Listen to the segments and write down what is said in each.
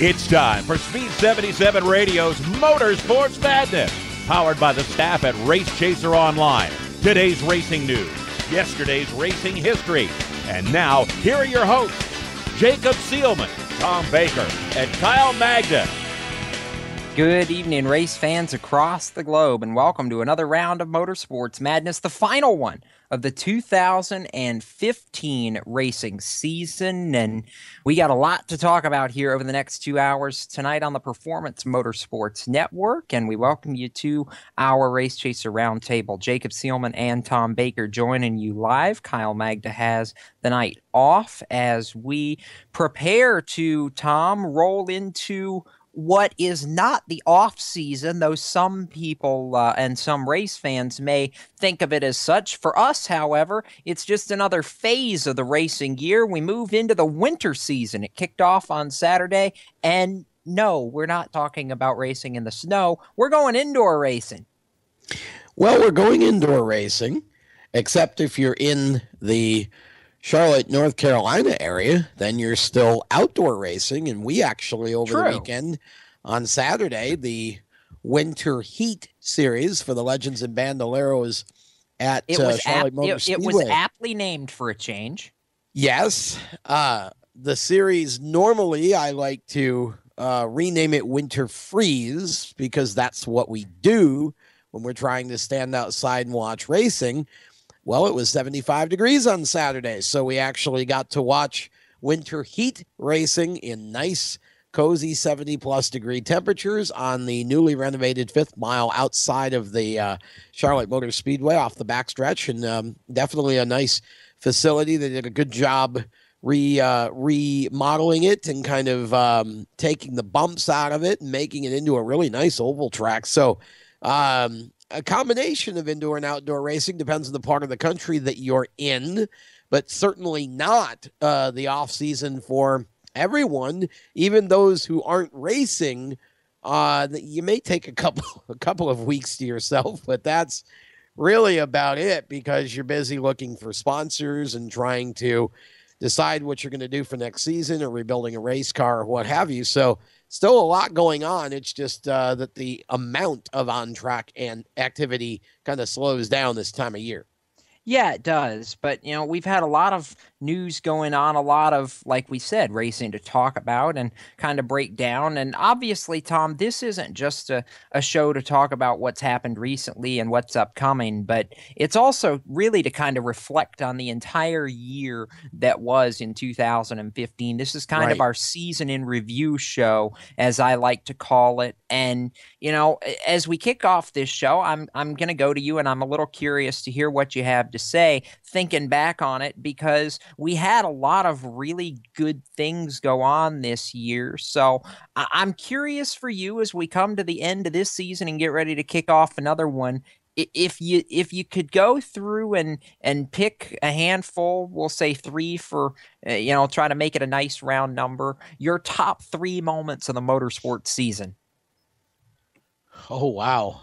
It's time for Speed77 Radio's Motorsports Madness, powered by the staff at Race Chaser Online. Today's racing news, yesterday's racing history, and now here are your hosts, Jacob Seelman, Tom Baker, and Kyle Magda. Good evening, race fans across the globe, and welcome to another round of Motorsports Madness, the final one of the 2015 racing season. And we got a lot to talk about here over the next 2 hours tonight on the Performance Motorsports Network, and we welcome you to our Race Chaser Roundtable. Jacob Seelman and Tom Baker joining you live. Kyle Magda has the night off as we prepare to, Tom, roll into what is not the off season, though some people and some race fans may think of it as such. For us, however, it's just another phase of the racing year. We move into the winter season. It kicked off on Saturday, and no, we're not talking about racing in the snow. We're going indoor racing. Well, we're going indoor racing, except if you're in the Charlotte, North Carolina area, then you're still outdoor racing. And we actually, over the weekend on Saturday, the Winter Heat Series for the Legends and Bandoleros at Charlotte Motor Speedway. It was aptly named for a change. Yes. The series, normally I like to rename it Winter Freeze because that's what we do when we're trying to stand outside and watch racing. Well, it was 75 degrees on Saturday, so we actually got to watch winter heat racing in nice, cozy 70-plus degree temperatures on the newly renovated 5th mile outside of the Charlotte Motor Speedway off the backstretch, and definitely a nice facility. They did a good job remodeling it and kind of taking the bumps out of it and making it into a really nice oval track. So, a combination of indoor and outdoor racing depends on the part of the country that you're in, but certainly not the off season for everyone. Even those who aren't racing, you may take a couple of weeks to yourself, but that's really about it because you're busy looking for sponsors and trying to decide what you're going to do for next season or rebuilding a race car or what have you. So still a lot going on. It's just that the amount of on-track and activity kind of slows down this time of year. Yeah, it does. But, you know, we've had a lot of news going on, a lot of, like we said, racing to talk about and kind of break down. And obviously, Tom, this isn't just a show to talk about what's happened recently and what's upcoming, but it's also really to kind of reflect on the entire year that was in 2015. This is kind of our season in review show, as I like to call it. And, you know, as we kick off this show, I'm going to go to you, and I'm a little curious to hear what you have to say, thinking back on it, because we had a lot of really good things go on this year. So I'm curious for you as we come to the end of this season and get ready to kick off another one. If you could go through and pick a handful, we'll say 3 for, try to make it a nice round number, your top 3 moments of the motorsports season. Oh, wow.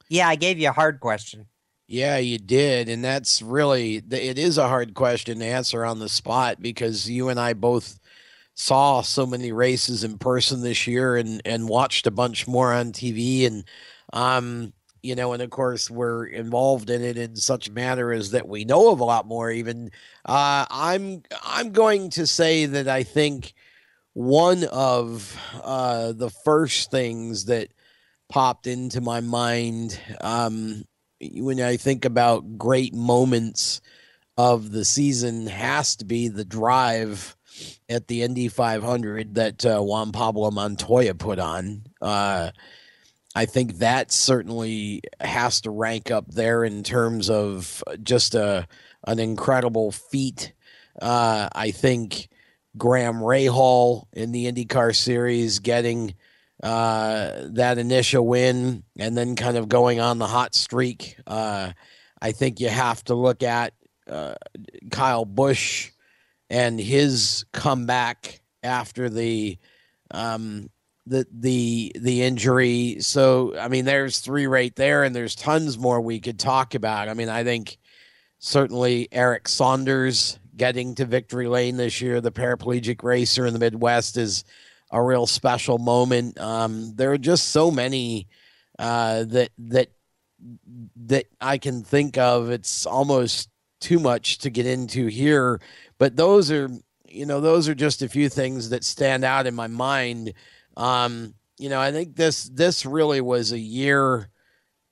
Yeah, I gave you a hard question. Yeah, you did. And that's really, it is a hard question to answer on the spot because you and I both saw so many races in person this year and watched a bunch more on TV. And, and of course we're involved in it in such a manner as that we know of a lot more even. I'm going to say that I think one of the first things that popped into my mind when I think about great moments of the season has to be the drive at the Indy 500 that Juan Pablo Montoya put on. I think that certainly has to rank up there in terms of just an incredible feat. I think Graham Rahal in the IndyCar series getting that initial win and then kind of going on the hot streak. I think you have to look at Kyle Busch and his comeback after the injury. So, I mean, there's 3 right there, and there's tons more we could talk about. I mean, I think certainly Eric Saunders getting to victory lane this year, the paraplegic racer in the Midwest, is real special moment. There are just so many that I can think of. It's almost too much to get into here, but those are just a few things that stand out in my mind. I think this really was a year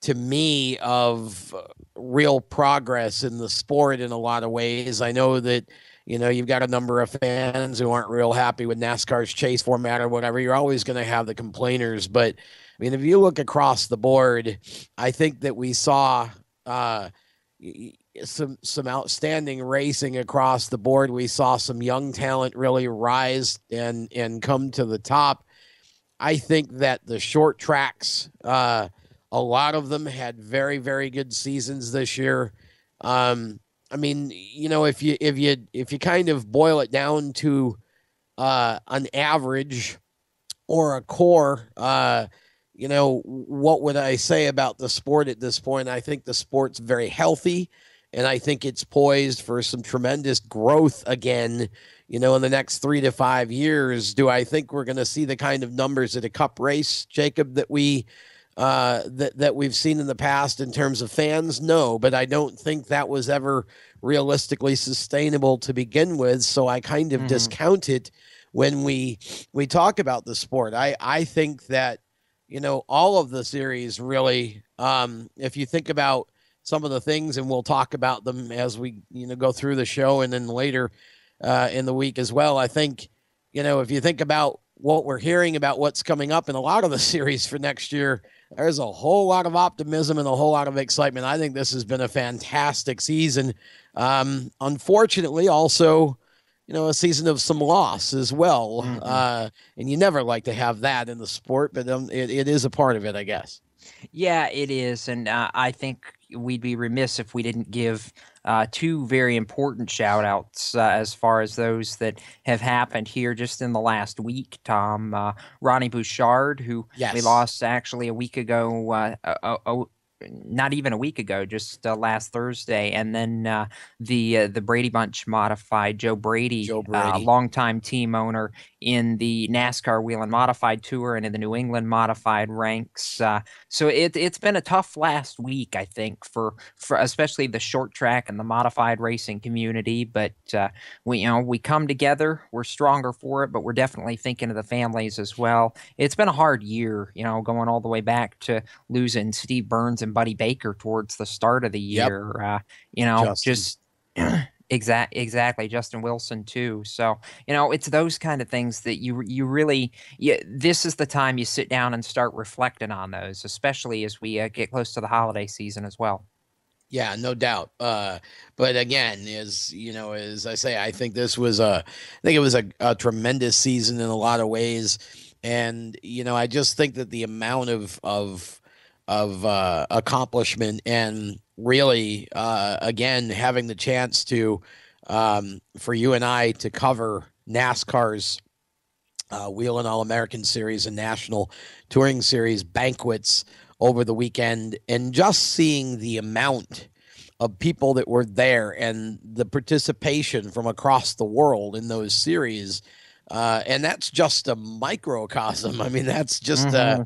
to me of real progress in the sport in a lot of ways. I know that, you've got a number of fans who aren't real happy with NASCAR's chase format or whatever. You're always going to have the complainers. But, I mean, if you look across the board, I think that we saw some outstanding racing across the board. We saw some young talent really rise and come to the top. I think that the short tracks, a lot of them had very, very good seasons this year. I mean, if you kind of boil it down to an average or a core, what would I say about the sport at this point? I think the sport's very healthy, and I think it's poised for some tremendous growth again, in the next 3 to 5 years. Do I think we're going to see the kind of numbers at a cup race, Jacob, that we've seen in the past in terms of fans? No, but I don't think that was ever realistically sustainable to begin with. So I kind of discount it when we talk about the sport. I think that, all of the series really, if you think about some of the things, and we'll talk about them as we, go through the show and then later in the week as well. I think, if you think about what we're hearing about what's coming up in a lot of the series for next year, there's a whole lot of optimism and a whole lot of excitement. I think this has been a fantastic season. Unfortunately, also, a season of some loss as well. And you never like to have that in the sport, but it is a part of it, I guess. Yeah, it is. And I think we'd be remiss if we didn't give two very important shout outs as far as those that have happened here just in the last week, Tom. Ronnie Bouchard, who we lost actually a week ago, not even a week ago, just last Thursday. And then the Brady Bunch modified, Joe Brady. Longtime team owner in the NASCAR Wheel and Modified Tour and in the New England Modified ranks. So it's been a tough last week, I think, for especially the short track and the modified racing community. But we come together, we're stronger for it, but we're definitely thinking of the families as well. It's been a hard year, going all the way back to losing Steve Burns and Buddy Baker towards the start of the year. Exactly. Justin Wilson too. So, it's those kind of things that you really, this is the time you sit down and start reflecting on those, especially as we get close to the holiday season as well. Yeah, no doubt. But again, as I say, I think it was a tremendous season in a lot of ways. And, I just think that the amount of accomplishment and really, again, having the chance to, for you and I to cover NASCAR's Wheel and All-American Series and National Touring Series banquets over the weekend, and just seeing the amount of people that were there and the participation from across the world in those series. And that's just a microcosm. I mean, that's just a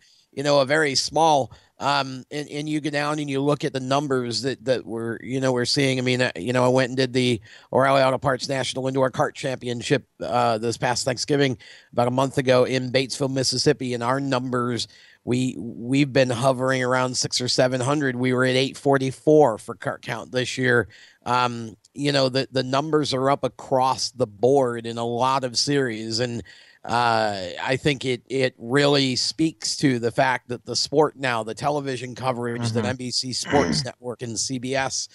very small, and you go down and you look at the numbers that we're seeing. I mean, I went and did the O'Reilly Auto Parts National Indoor Kart Championship this past Thanksgiving about a month ago in Batesville, Mississippi, and our numbers, we've been hovering around 600 or 700. We were at 844 for kart count this year. The numbers are up across the board in a lot of series, and I think it really speaks to the fact that the sport now, the television coverage that NBC Sports Network and CBS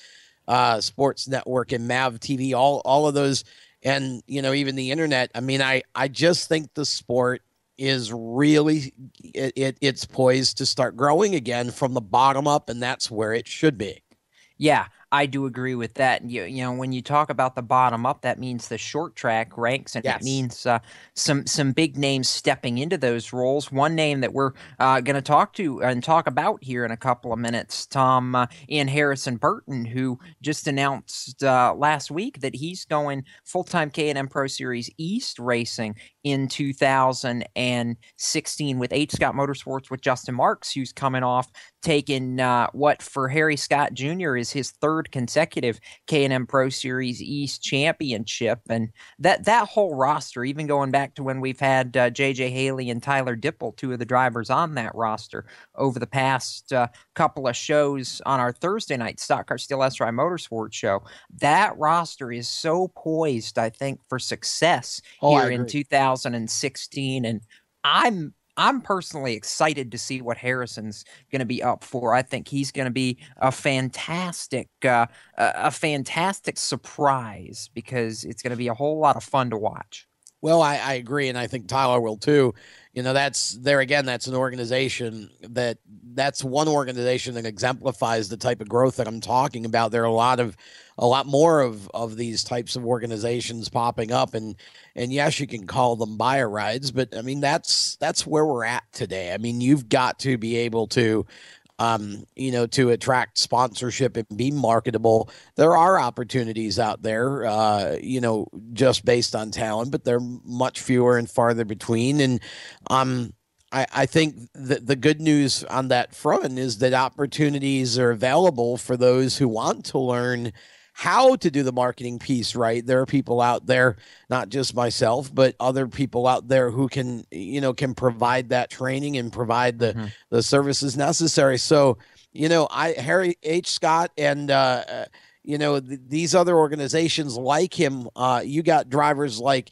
Sports Network and MAV TV, all of those, and even the internet. I mean, I just think the sport is really it's poised to start growing again from the bottom up, and that's where it should be. Yeah, I do agree with that. You know, when you talk about the bottom up, that means the short track ranks, and it means some big names stepping into those roles. One name that we're going to talk about here in a couple of minutes, Tom, Ian Harrison Burton, who just announced last week that he's going full-time K&M Pro Series East racing in 2016 with H. Scott Motorsports with Justin Marks, who's coming off taking what for Harry Scott Jr. is his third consecutive K&M Pro Series East championship. And that whole roster, even going back to when we've had J.J. Haley and Tyler Dipple, two of the drivers on that roster over the past couple of shows on our Thursday night Stock Car Steel SRI Motorsports show, that roster is so poised, I think, for success here in 2016. And I'm personally excited to see what Harrison's going to be up for. I think he's going to be a fantastic surprise, because it's going to be a whole lot of fun to watch. Well, I agree, and I think Tyler will too. You know, that's an organization that's one organization that exemplifies the type of growth that I'm talking about. There are a lot more of these types of organizations popping up, and yes, you can call them buyer rides, but I mean, that's where we're at today. I mean, you've got to be able to, to attract sponsorship and be marketable. There are opportunities out there, just based on talent, but they're much fewer and farther between. And I think that the good news on that front is that opportunities are available for those who want to learn how to do the marketing piece right. There are people out there, not just myself, but other people out there who can provide that training and provide the services necessary. So, Harry H. Scott and, these other organizations like him, you got drivers like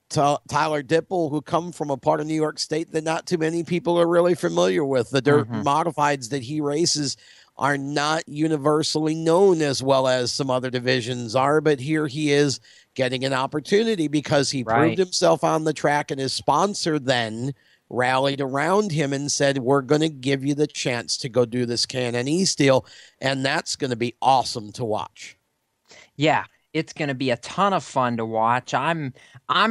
Tyler Dipple, who come from a part of New York State that not too many people are really familiar with. The dirt modifieds that he races are not universally known as well as some other divisions are, but here he is getting an opportunity because he proved himself on the track, and his sponsor then rallied around him and said, we're going to give you the chance to go do this K&N East deal, and that's going to be awesome to watch. Yeah, it's going to be a ton of fun to watch. I'm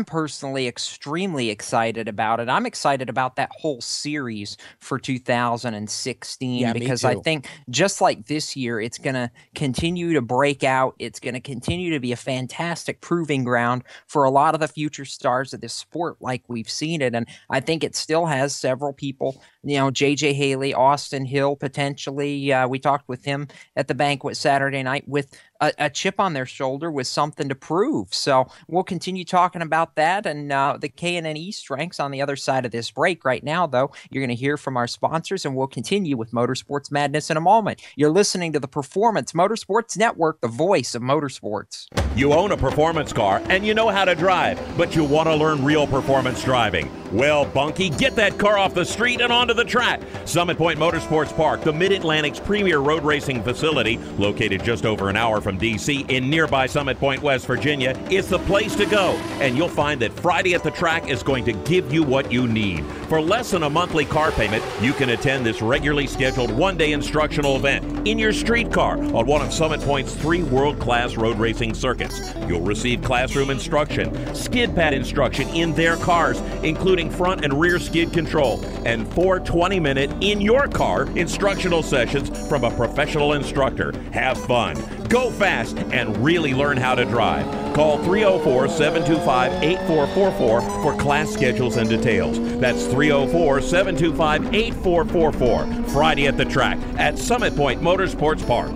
personally extremely excited about it. I'm excited about that whole series for 2016 because I think just like this year, it's going to continue to break out. It's going to continue to be a fantastic proving ground for a lot of the future stars of this sport like we've seen it. And I think it still has several people, J.J. Haley, Austin Hill, potentially. We talked with him at the banquet Saturday night with a chip on their shoulder with something to prove. So we'll continue talking about that and the K&N East ranks on the other side of this break. Right now, though, you're going to hear from our sponsors, and we'll continue with Motorsports Madness in a moment. You're listening to the Performance Motorsports Network, the voice of motorsports. You own a performance car and you know how to drive, but you want to learn real performance driving. Well, Bunky, get that car off the street and onto the track. Summit Point Motorsports Park, the Mid-Atlantic's premier road racing facility, located just over an hour from D.C. in nearby Summit Point, West Virginia, is the place to go. And you'll find that Friday at the Track is going to give you what you need. For less than a monthly car payment, you can attend this regularly scheduled one-day instructional event in your street car on one of Summit Point's 3 world-class road racing circuits. You'll receive classroom instruction, skid pad instruction in their cars, including front and rear skid control, and 4 20-minute in-your-car instructional sessions from a professional instructor. Have fun, go fast, and really learn how to drive. Call 304-725-8444 for class schedules and details. That's 304-725-8444. Friday at the Track at Summit Point Motorsports Park.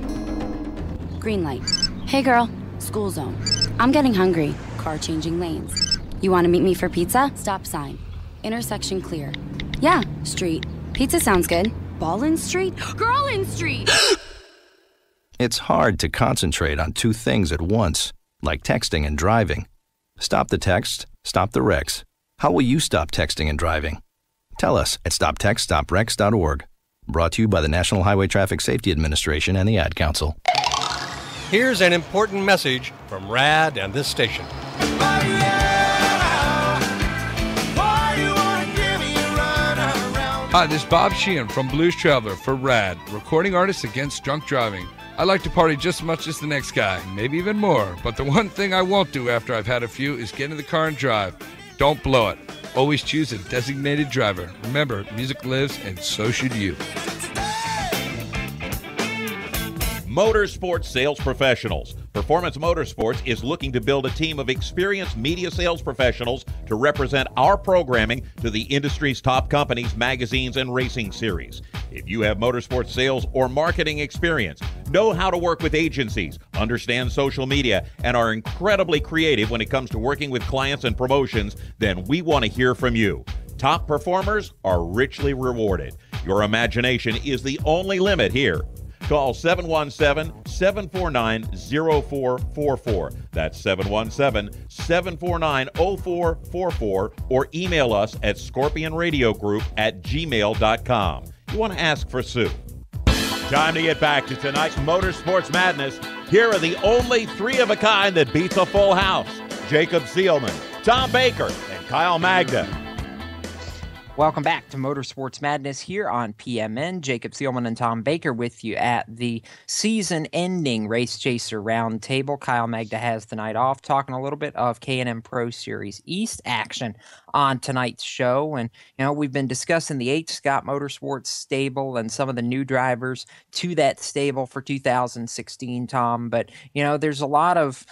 Green light. Hey girl, school zone. I'm getting hungry. Car changing lanes. You want to meet me for pizza? Stop sign. Intersection clear. Yeah, street. Pizza sounds good. Ball in street? Girl in street! It's hard to concentrate on 2 things at once, like texting and driving. Stop the text, stop the wrecks. How will you stop texting and driving? Tell us at stoptextstoprex.org. Brought to you by the National Highway Traffic Safety Administration and the Ad Council. Here's an important message from RAD and this station. Hi, this is Bob Sheehan from Blues Traveler for RAD, Recording Artists Against Drunk Driving. I like to party just as much as the next guy, maybe even more. But the one thing I won't do after I've had a few is get in the car and drive. Don't blow it. Always choose a designated driver. Remember, music lives, and so should you. Motorsports sales professionals. Performance Motorsports is looking to build a team of experienced media sales professionals to represent our programming to the industry's top companies, magazines, and racing series. If you have motorsports sales or marketing experience, know how to work with agencies, understand social media, and are incredibly creative when it comes to working with clients and promotions, then we want to hear from you. Top performers are richly rewarded. Your imagination is the only limit here. Call 717-749-0444. That's 717-749-0444, or email us at scorpionradiogroup@gmail.com. You want to ask for Sue. Time to get back to tonight's Motorsports Madness. Here are the only three of a kind that beats a full house. Jacob Seelman, Tom Baker, and Kyle Magda. Welcome back to Motorsports Madness here on PMN. Jacob Seelman and Tom Baker with you at the season-ending Race Chaser Roundtable. Kyle Magda has the night off, talking a little bit of K&N Pro Series East action on tonight's show. And, we've been discussing the H. Scott Motorsports stable and some of the new drivers to that stable for 2016, Tom. But, there's a lot of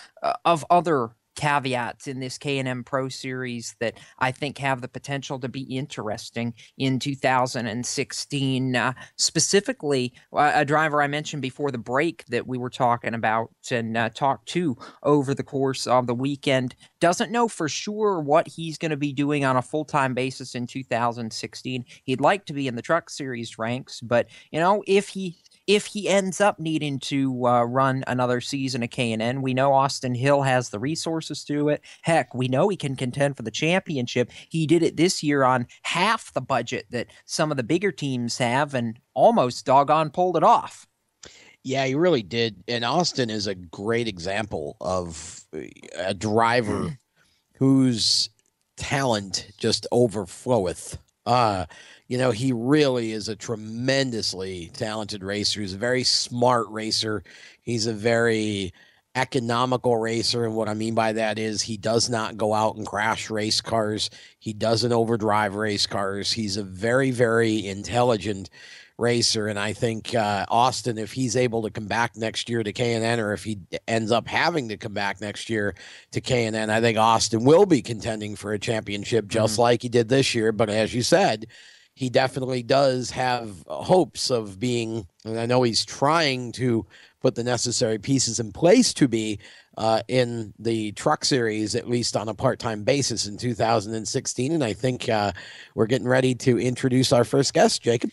other caveats in this K&N Pro Series that I think have the potential to be interesting in 2016. Specifically, a driver I mentioned before the break that we were talking about and talked to over the course of the weekend doesn't know for sure what he's going to be doing on a full-time basis in 2016. He'd like to be in the Truck Series ranks, but if he ends up needing to run another season of K&N, we know Austin Hill has the resources to it. Heck, we know he can contend for the championship. He did it this year on half the budget that some of the bigger teams have and almost doggone pulled it off. Yeah, he really did. And Austin is a great example of a driver whose talent just overfloweth. He really is a tremendously talented racer. He's a very smart racer. He's a very economical racer. And what I mean by that is he does not go out and crash race cars. He doesn't overdrive race cars. He's a very, very intelligent racer. And I think Austin, if he's able to come back next year to K&N, or if he ends up having to come back next year to K&N, I think Austin will be contending for a championship just like he did this year. But as you said, he definitely does have hopes of being, and I know he's trying to put the necessary pieces in place to be in the Truck Series, at least on a part-time basis in 2016. And I think we're getting ready to introduce our first guest, Jacob.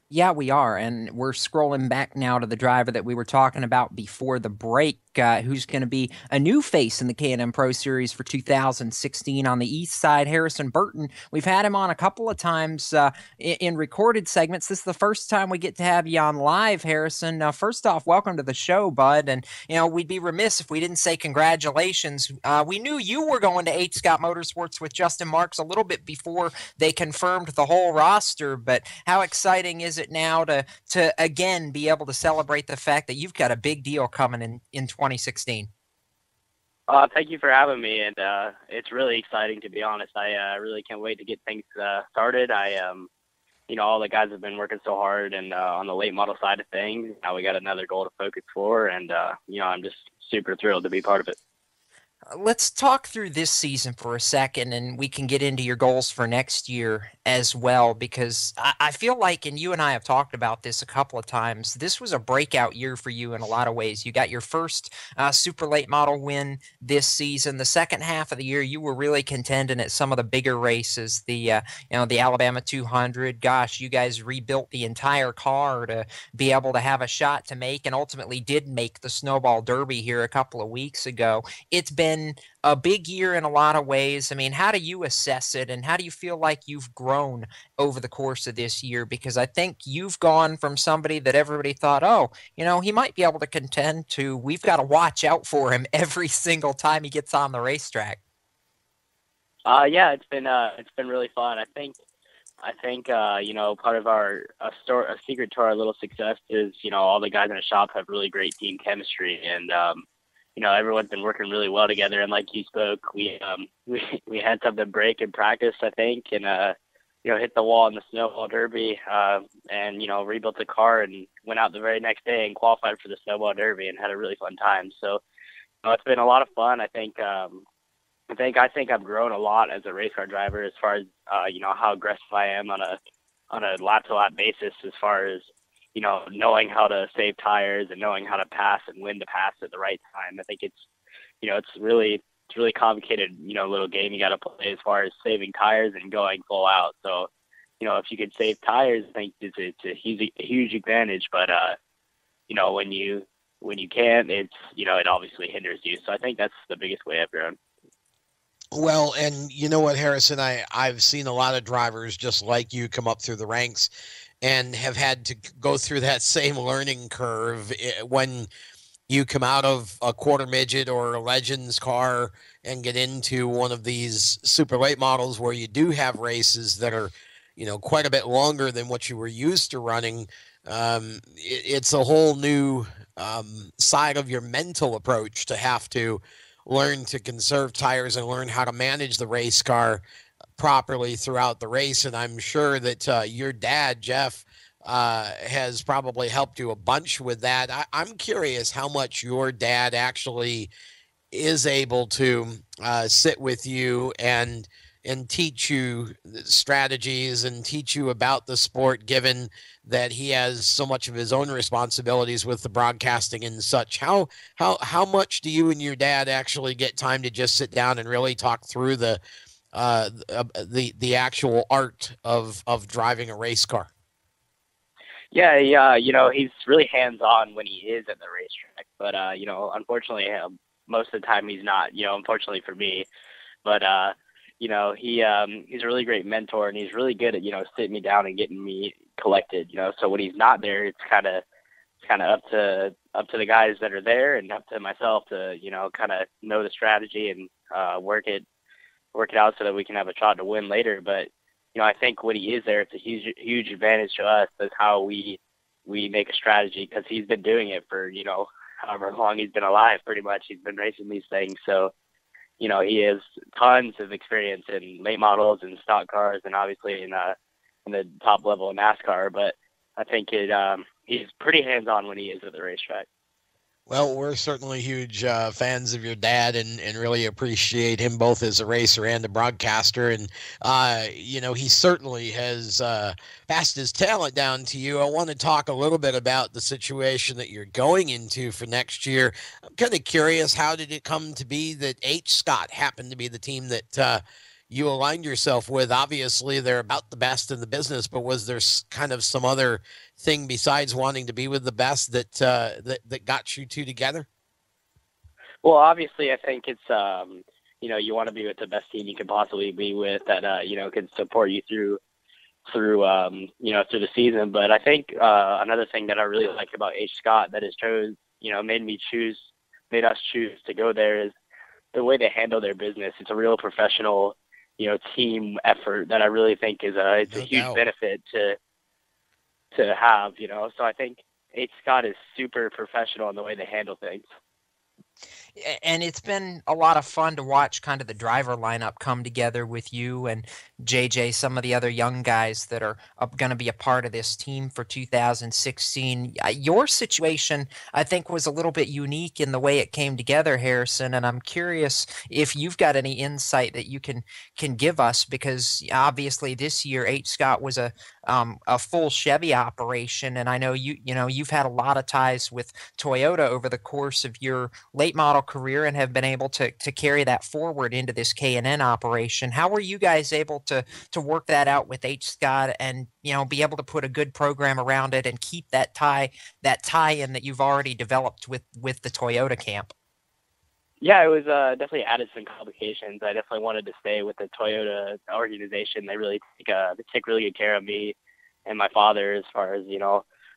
Yeah, we are, and we're scrolling back now to the driver that we were talking about before the break, who's going to be a new face in the K&N Pro Series for 2016 on the east side, Harrison Burton. We've had him on a couple of times in recorded segments. This is the first time we get to have you on live, Harrison. First off, welcome to the show, bud, and we'd be remiss if we didn't say congratulations. We knew you were going to H. Scott Motorsports with Justin Marks a little bit before they confirmed the whole roster, but how exciting is it now to again be able to celebrate the fact that you've got a big deal coming in 2016? Thank you for having me, and it's really exciting, to be honest. I really can't wait to get things started. All the guys have been working so hard and on the late model side of things. Now we got another goal to focus for, and I'm just super thrilled to be part of it. Let's talk through this season for a second, and we can get into your goals for next year as well, because I feel like, and you and I have talked about this a couple of times, this was a breakout year for you in a lot of ways. You got your first super late model win this season. The second half of the year, you were really contending at some of the bigger races, the Alabama 200. Gosh, you guys rebuilt the entire car to be able to have a shot to make, and ultimately did make the Snowball Derby here a couple of weeks ago. It's been a big year in a lot of ways. I mean, how do you assess it, and how do you feel like you've grown over the course of this year? Because I think you've gone from somebody that everybody thought, he might be able to contend, to we've got to watch out for him every single time he gets on the racetrack. Yeah, it's been really fun. I think I think part of a secret to our little success is all the guys in the shop have really great team chemistry, and everyone's been working really well together. And like you spoke, we had something break in practice, I think, and hit the wall in the snowball derby, and rebuilt the car and went out the very next day and qualified for the snowball derby and had a really fun time. So it's been a lot of fun. I think I've grown a lot as a race car driver as far as how aggressive I am on a lap to lap basis, as far as knowing how to save tires and knowing how to pass and when to pass at the right time. I think it's really complicated little game you got to play as far as saving tires and going full out. So if you could save tires, I think it's a huge advantage. But when you can't, it obviously hinders you. So I think that's the biggest way I've grown. Well, and you know what, Harrison, I've seen a lot of drivers just like you come up through the ranks and have had to go through that same learning curve when you come out of a quarter midget or a Legends car and get into one of these super late models where you do have races that are, quite a bit longer than what you were used to running. It's a whole new side of your mental approach to have to learn to conserve tires and learn how to manage the race car properly throughout the race. And I'm sure that your dad, Jeff, has probably helped you a bunch with that. I'm curious how much your dad actually is able to sit with you and teach you strategies and teach you about the sport, given that he has so much of his own responsibilities with the broadcasting and such. How much do you and your dad actually get time to just sit down and really talk through the actual art of driving a race car? Yeah, he's really hands-on when he is at the racetrack, but unfortunately, most of the time he's not. Unfortunately for me, but he's a really great mentor, and he's really good at sitting me down and getting me collected. So when he's not there, it's kind of up to the guys that are there and up to myself to kind of know the strategy and work it out so that we can have a shot to win later. But I think when he is there, it's a huge advantage to us. That's how we make a strategy, because he's been doing it for however long he's been alive. Pretty much, he's been racing these things. So he has tons of experience in late models and stock cars, and obviously in the top level of NASCAR. But I think he's pretty hands-on when he is at the racetrack. Well, we're certainly huge fans of your dad and really appreciate him both as a racer and a broadcaster. And, he certainly has passed his talent down to you. I want to talk a little bit about the situation that you're going into for next year. I'm kind of curious, how did it come to be that H. Scott happened to be the team that you aligned yourself with? Obviously, they're about the best in the business, but was there kind of some other thing besides wanting to be with the best that got you two together? Well, obviously, I think it's you want to be with the best team you can possibly be with that can support you through the season. But I think another thing that I really like about H. Scott that has made us choose to go there is the way they handle their business. It's a real professional team effort that I really think is a huge benefit to have, So I think H. Scott is super professional in the way they handle things. And it's been a lot of fun to watch kind of the driver lineup come together with you and JJ, some of the other young guys that are going to be a part of this team for 2016. Your situation, I think, was a little bit unique in the way it came together, Harrison, and I'm curious if you've got any insight that you can give us, because obviously this year H. Scott was a full Chevy operation, and I know you've had a lot of ties with Toyota over the course of your late model career and have been able to carry that forward into this K&N operation. How were you guys able to work that out with H. Scott and be able to put a good program around it and keep that tie-in that you've already developed with the Toyota camp? Yeah, it was definitely added some complications. I definitely wanted to stay with the Toyota organization. They really take really good care of me and my father as far as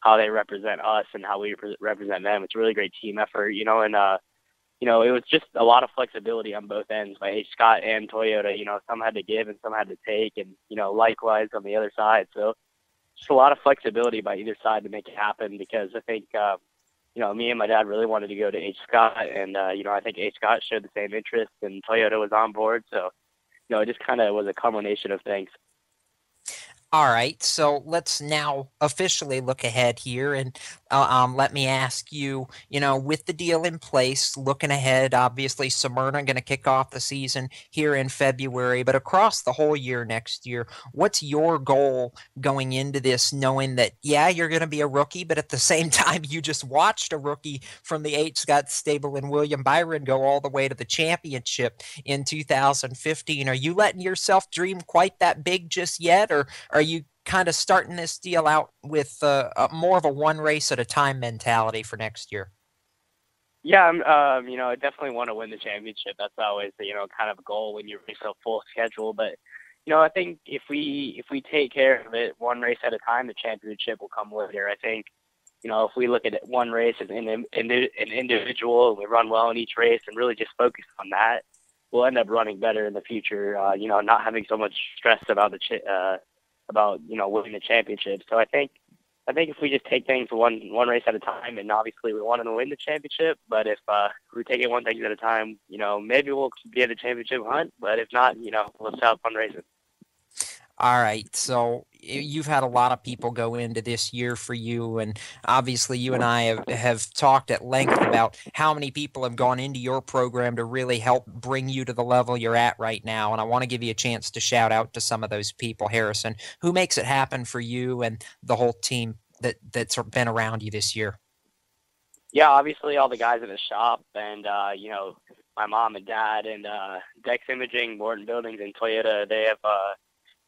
how they represent us and how we represent them. It's a really great team effort, and it was just a lot of flexibility on both ends by H. Scott and Toyota. Some had to give and some had to take, and, likewise on the other side. So just a lot of flexibility by either side to make it happen, because I think, me and my dad really wanted to go to H. Scott, and, I think H. Scott showed the same interest, and Toyota was on board. So, it just kind of was a combination of things. All right, so let's now officially look ahead here, and let me ask you, with the deal in place, looking ahead, obviously Smyrna going to kick off the season here in February, but across the whole year next year, what's your goal going into this, knowing that, yeah, you're going to be a rookie, but at the same time, you just watched a rookie from the H. Scott stable and William Byron go all the way to the championship in 2015. Are you letting yourself dream quite that big just yet, or are you kind of starting this deal out with more of a one race at a time mentality for next year? Yeah, I definitely want to win the championship. That's always, kind of a goal when you race a full schedule. But, I think if we take care of it one race at a time, the championship will come later. I think, if we look at one race as an individual and we run well in each race and really just focus on that, we'll end up running better in the future. Not having so much stress about winning the championship. So I think if we just take things one race at a time, and obviously we want to win the championship, but if we take it one thing at a time, maybe we'll be at the championship hunt, but if not, we'll stop fun racing. All right, so you've had a lot of people go into this year for you, and obviously you and I have talked at length about how many people have gone into your program to really help bring you to the level you're at right now, and I want to give you a chance to shout out to some of those people, Harrison, who makes it happen for you and the whole team that's been around you this year. Yeah, obviously all the guys in the shop, and my mom and dad, and Dex Imaging, Morton Buildings, and Toyota. They have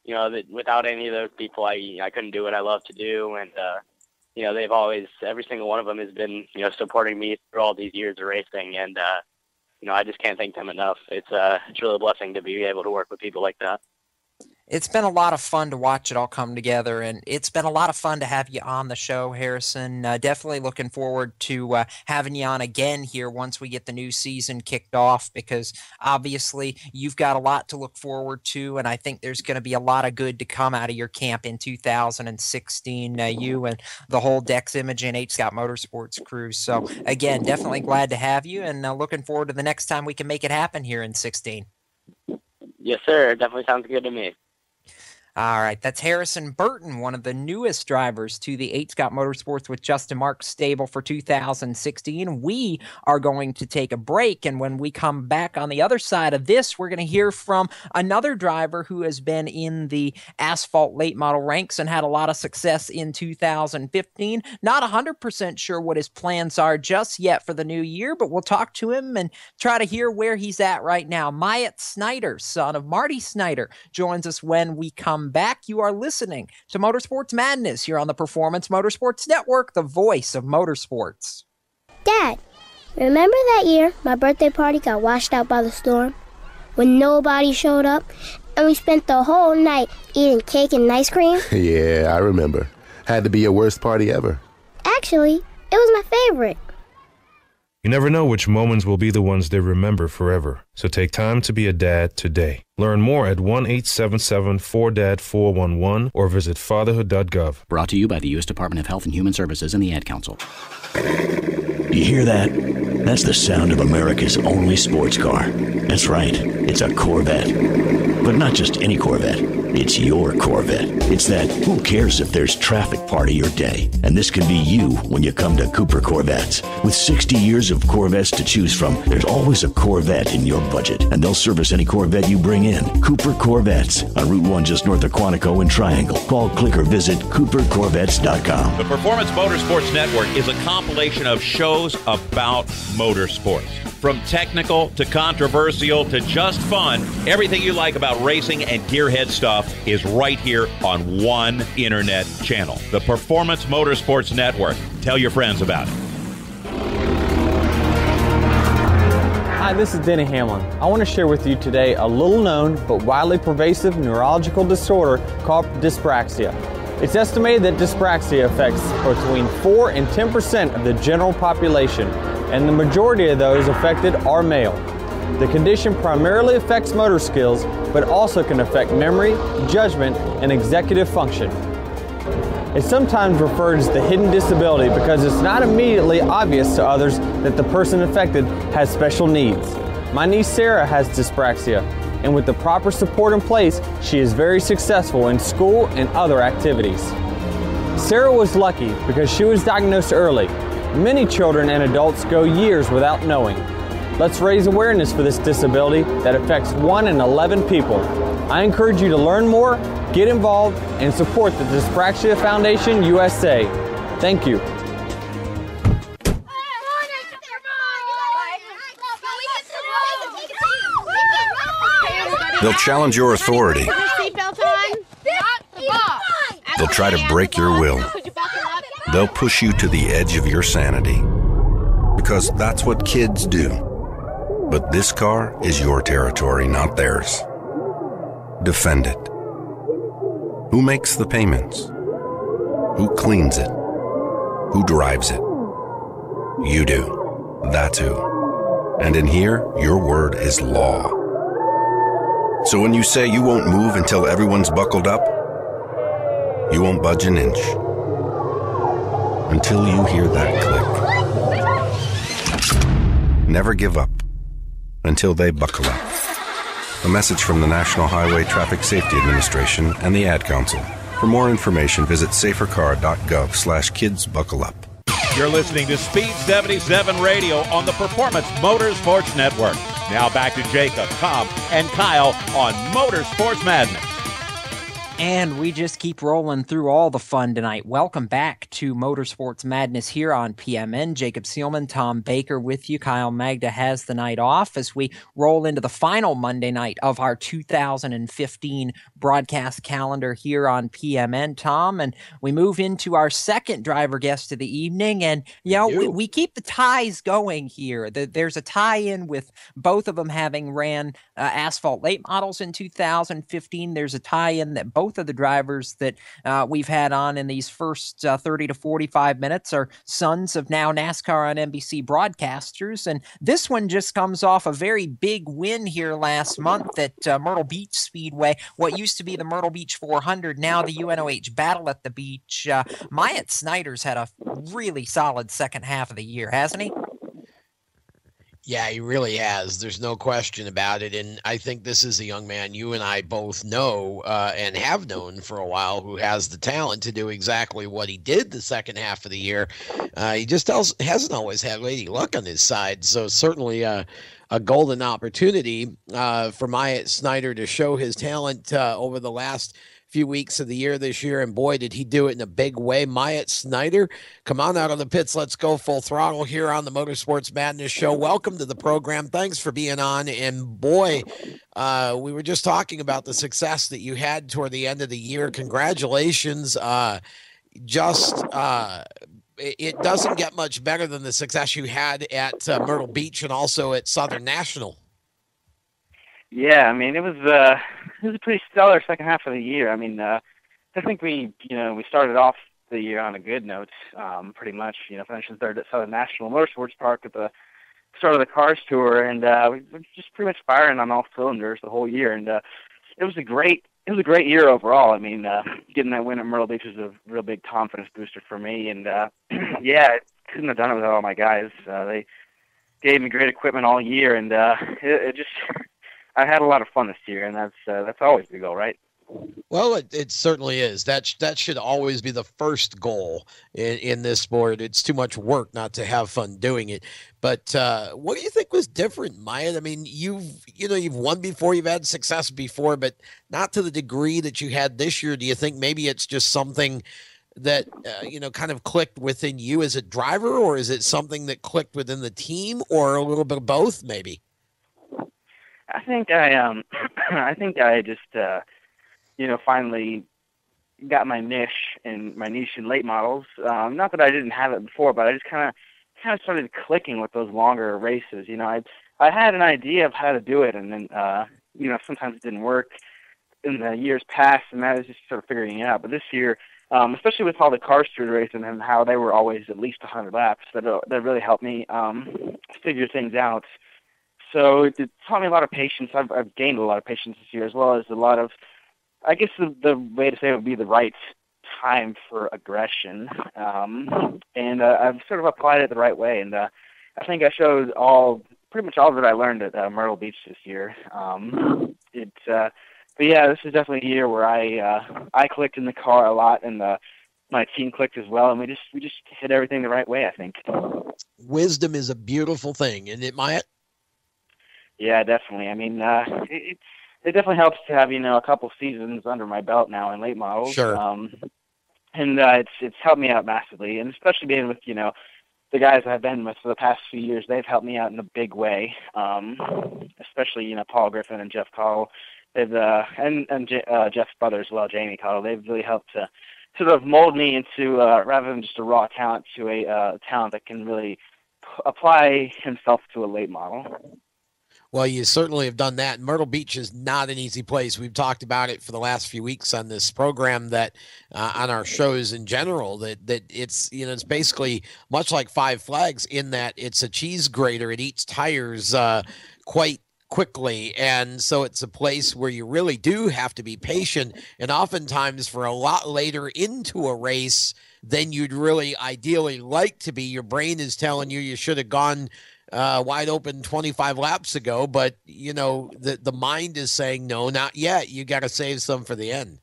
that without any of those people, I couldn't do what I love to do. And, they've always, every single one of them has been, supporting me through all these years of racing. And, I just can't thank them enough. It's really a blessing to be able to work with people like that. It's been a lot of fun to watch it all come together, and it's been a lot of fun to have you on the show, Harrison. Definitely looking forward to having you on again here once we get the new season kicked off, because obviously you've got a lot to look forward to, and I think there's going to be a lot of good to come out of your camp in 2016, you and the whole Dex Imaging H. Scott Motorsports crew. So, again, definitely glad to have you, and looking forward to the next time we can make it happen here in 16. Yes, sir. Definitely sounds good to me. All right, that's Harrison Burton, one of the newest drivers to the H. Scott Motorsports with Justin Marks stable for 2016. We are going to take a break, and when we come back on the other side of this, we're going to hear from another driver who has been in the asphalt late model ranks and had a lot of success in 2015. Not 100% sure what his plans are just yet for the new year, but we'll talk to him and try to hear where he's at right now. Myatt Snyder, son of Marty Snyder, joins us when we come back. You are listening to Motorsports Madness here on the Performance Motorsports Network, the voice of motorsports. Dad, remember that year my birthday party got washed out by the storm? When nobody showed up, and we spent the whole night eating cake and ice cream? Yeah, I remember. Had to be your worst party ever. Actually, it was my favorite. You never know which moments will be the ones they remember forever. So take time to be a dad today. Learn more at 1-877-4DAD-411 or visit fatherhood.gov. Brought to you by the U.S. Department of Health and Human Services and the Ad Council. You hear that? That's the sound of America's only sports car. That's right. It's a Corvette. But not just any Corvette. It's your Corvette. It's that who cares if there's traffic part of your day. And this can be you when you come to Cooper Corvettes. With 60 years of Corvettes to choose from, there's always a Corvette in your budget. And they'll service any Corvette you bring in. Cooper Corvettes on Route 1 just north of Quantico and Triangle. Call, click, or visit CooperCorvettes.com. The Performance Motorsports Network is a compilation of shows about motorsports. From technical to controversial to just fun, everything you like about racing and gearhead stuff is right here on one internet channel. The Performance Motorsports Network. Tell your friends about it. Hi, this is Denny Hamlin. I want to share with you today a little-known but widely pervasive neurological disorder called dyspraxia. It's estimated that dyspraxia affects between 4 and 10% of the general population, and the majority of those affected are male. The condition primarily affects motor skills, but also can affect memory, judgment, and executive function. It's sometimes referred as the hidden disability because it's not immediately obvious to others that the person affected has special needs. My niece Sarah has dyspraxia, and with the proper support in place, she is very successful in school and other activities. Sarah was lucky because she was diagnosed early. Many children and adults go years without knowing. Let's raise awareness for this disability that affects 1 in 11 people. I encourage you to learn more, get involved, and support the Dyspraxia Foundation USA. Thank you. They'll challenge your authority. They'll try to break your will. They'll push you to the edge of your sanity. Because that's what kids do. But this car is your territory, not theirs. Defend it. Who makes the payments? Who cleans it? Who drives it? You do. That's who. And in here, your word is law. So when you say you won't move until everyone's buckled up, you won't budge an inch. Until you hear that click. Never give up until they buckle up. A message from the National Highway Traffic Safety Administration and the Ad Council. For more information, visit safercar.gov/kidsbuckleup. You're listening to Speed77 Radio on the Performance Motorsports Network. Now back to Jacob, Tom, and Kyle on Motorsports Madness. And we just keep rolling through all the fun tonight. Welcome back to Motorsports Madness here on PMN. Jacob Seelman, Tom Baker with you. Kyle Magda has the night off as we roll into the final Monday night of our 2015 broadcast calendar here on PMN, Tom. And we move into our second driver guest of the evening. And, you know, we keep the ties going here. There's a tie-in with both of them having ran asphalt late models in 2015. There's a tie-in that both of the drivers that we've had on in these first 30 to 45 minutes are sons of now NASCAR on NBC broadcasters. And this one just comes off a very big win here last month at Myrtle Beach Speedway, what used to be the Myrtle Beach 400, now the UNOH Battle at the Beach. Myatt Snyder's had a really solid second half of the year, hasn't he? Yeah, he really has. There's no question about it. And I think this is a young man you and I both know and have known for a while who has the talent to do exactly what he did the second half of the year. He just hasn't always had Lady Luck on his side. So certainly a golden opportunity for Myatt Snyder to show his talent over the last few weeks of the year this year, and boy, did he do it in a big way. Myatt Snyder, come on out of the pits. Let's go full throttle here on the Motorsports Madness Show. Welcome to the program. Thanks for being on. And boy, we were just talking about the success that you had toward the end of the year. Congratulations. It doesn't get much better than the success you had at Myrtle Beach and also at Southern National. Yeah, I mean, it was a pretty stellar second half of the year. I mean, I think we started off the year on a good note, pretty much, finishing third at Southern National Motorsports Park at the start of the Cars Tour, and we were just pretty much firing on all cylinders the whole year, and it was a great year overall. I mean, getting that win at Myrtle Beach was a real big confidence booster for me, and yeah, I couldn't have done it without all my guys. They gave me great equipment all year, and I had a lot of fun this year, and that's always the goal, right? Well, it certainly is. That should always be the first goal in this sport. It's too much work not to have fun doing it. But what do you think was different, Myatt? I mean, you've won before, you've had success before, but not to the degree that you had this year. Do you think maybe it's just something that kind of clicked within you as a driver, or is it something that clicked within the team, or a little bit of both, maybe? I think I just finally got my niche in late models. Not that I didn't have it before, but I just kind of started clicking with those longer races. I had an idea of how to do it, and then sometimes it didn't work. in the years past, and I was just sort of figuring it out. But this year, especially with all the car street racing and how they were always at least 100 laps, that really helped me figure things out. So it taught me a lot of patience. I've gained a lot of patience this year, as well as a lot of, I guess the way to say it would be the right time for aggression. And I've sort of applied it the right way. And I think I showed pretty much all that I learned at Myrtle Beach this year. But yeah, this is definitely a year where I clicked in the car a lot, and my team clicked as well, and we just hit everything the right way, I think. Wisdom is a beautiful thing, isn't it, Myatt? Yeah, definitely. I mean, it definitely helps to have, a couple seasons under my belt now in late models. Sure. And it's helped me out massively, and especially being with, the guys I've been with for the past few years, they've helped me out in a big way. Especially, Paul Griffin and Jeff Call. They've and Jeff's brother as well, Jamie Cottle. They've really helped to sort of mold me into rather than just a raw talent, to a talent that can really apply himself to a late model. Well, you certainly have done that. Myrtle Beach is not an easy place. We've talked about it for the last few weeks on this program, that on our shows in general, that it's, it's basically much like Five Flags in that it's a cheese grater. It eats tires quite quickly. And so it's a place where you really do have to be patient, and oftentimes for a lot later into a race than you'd really ideally like to be. Your brain is telling you should have gone wide open 25 laps ago, but the mind is saying, no, not yet. You got to save some for the end.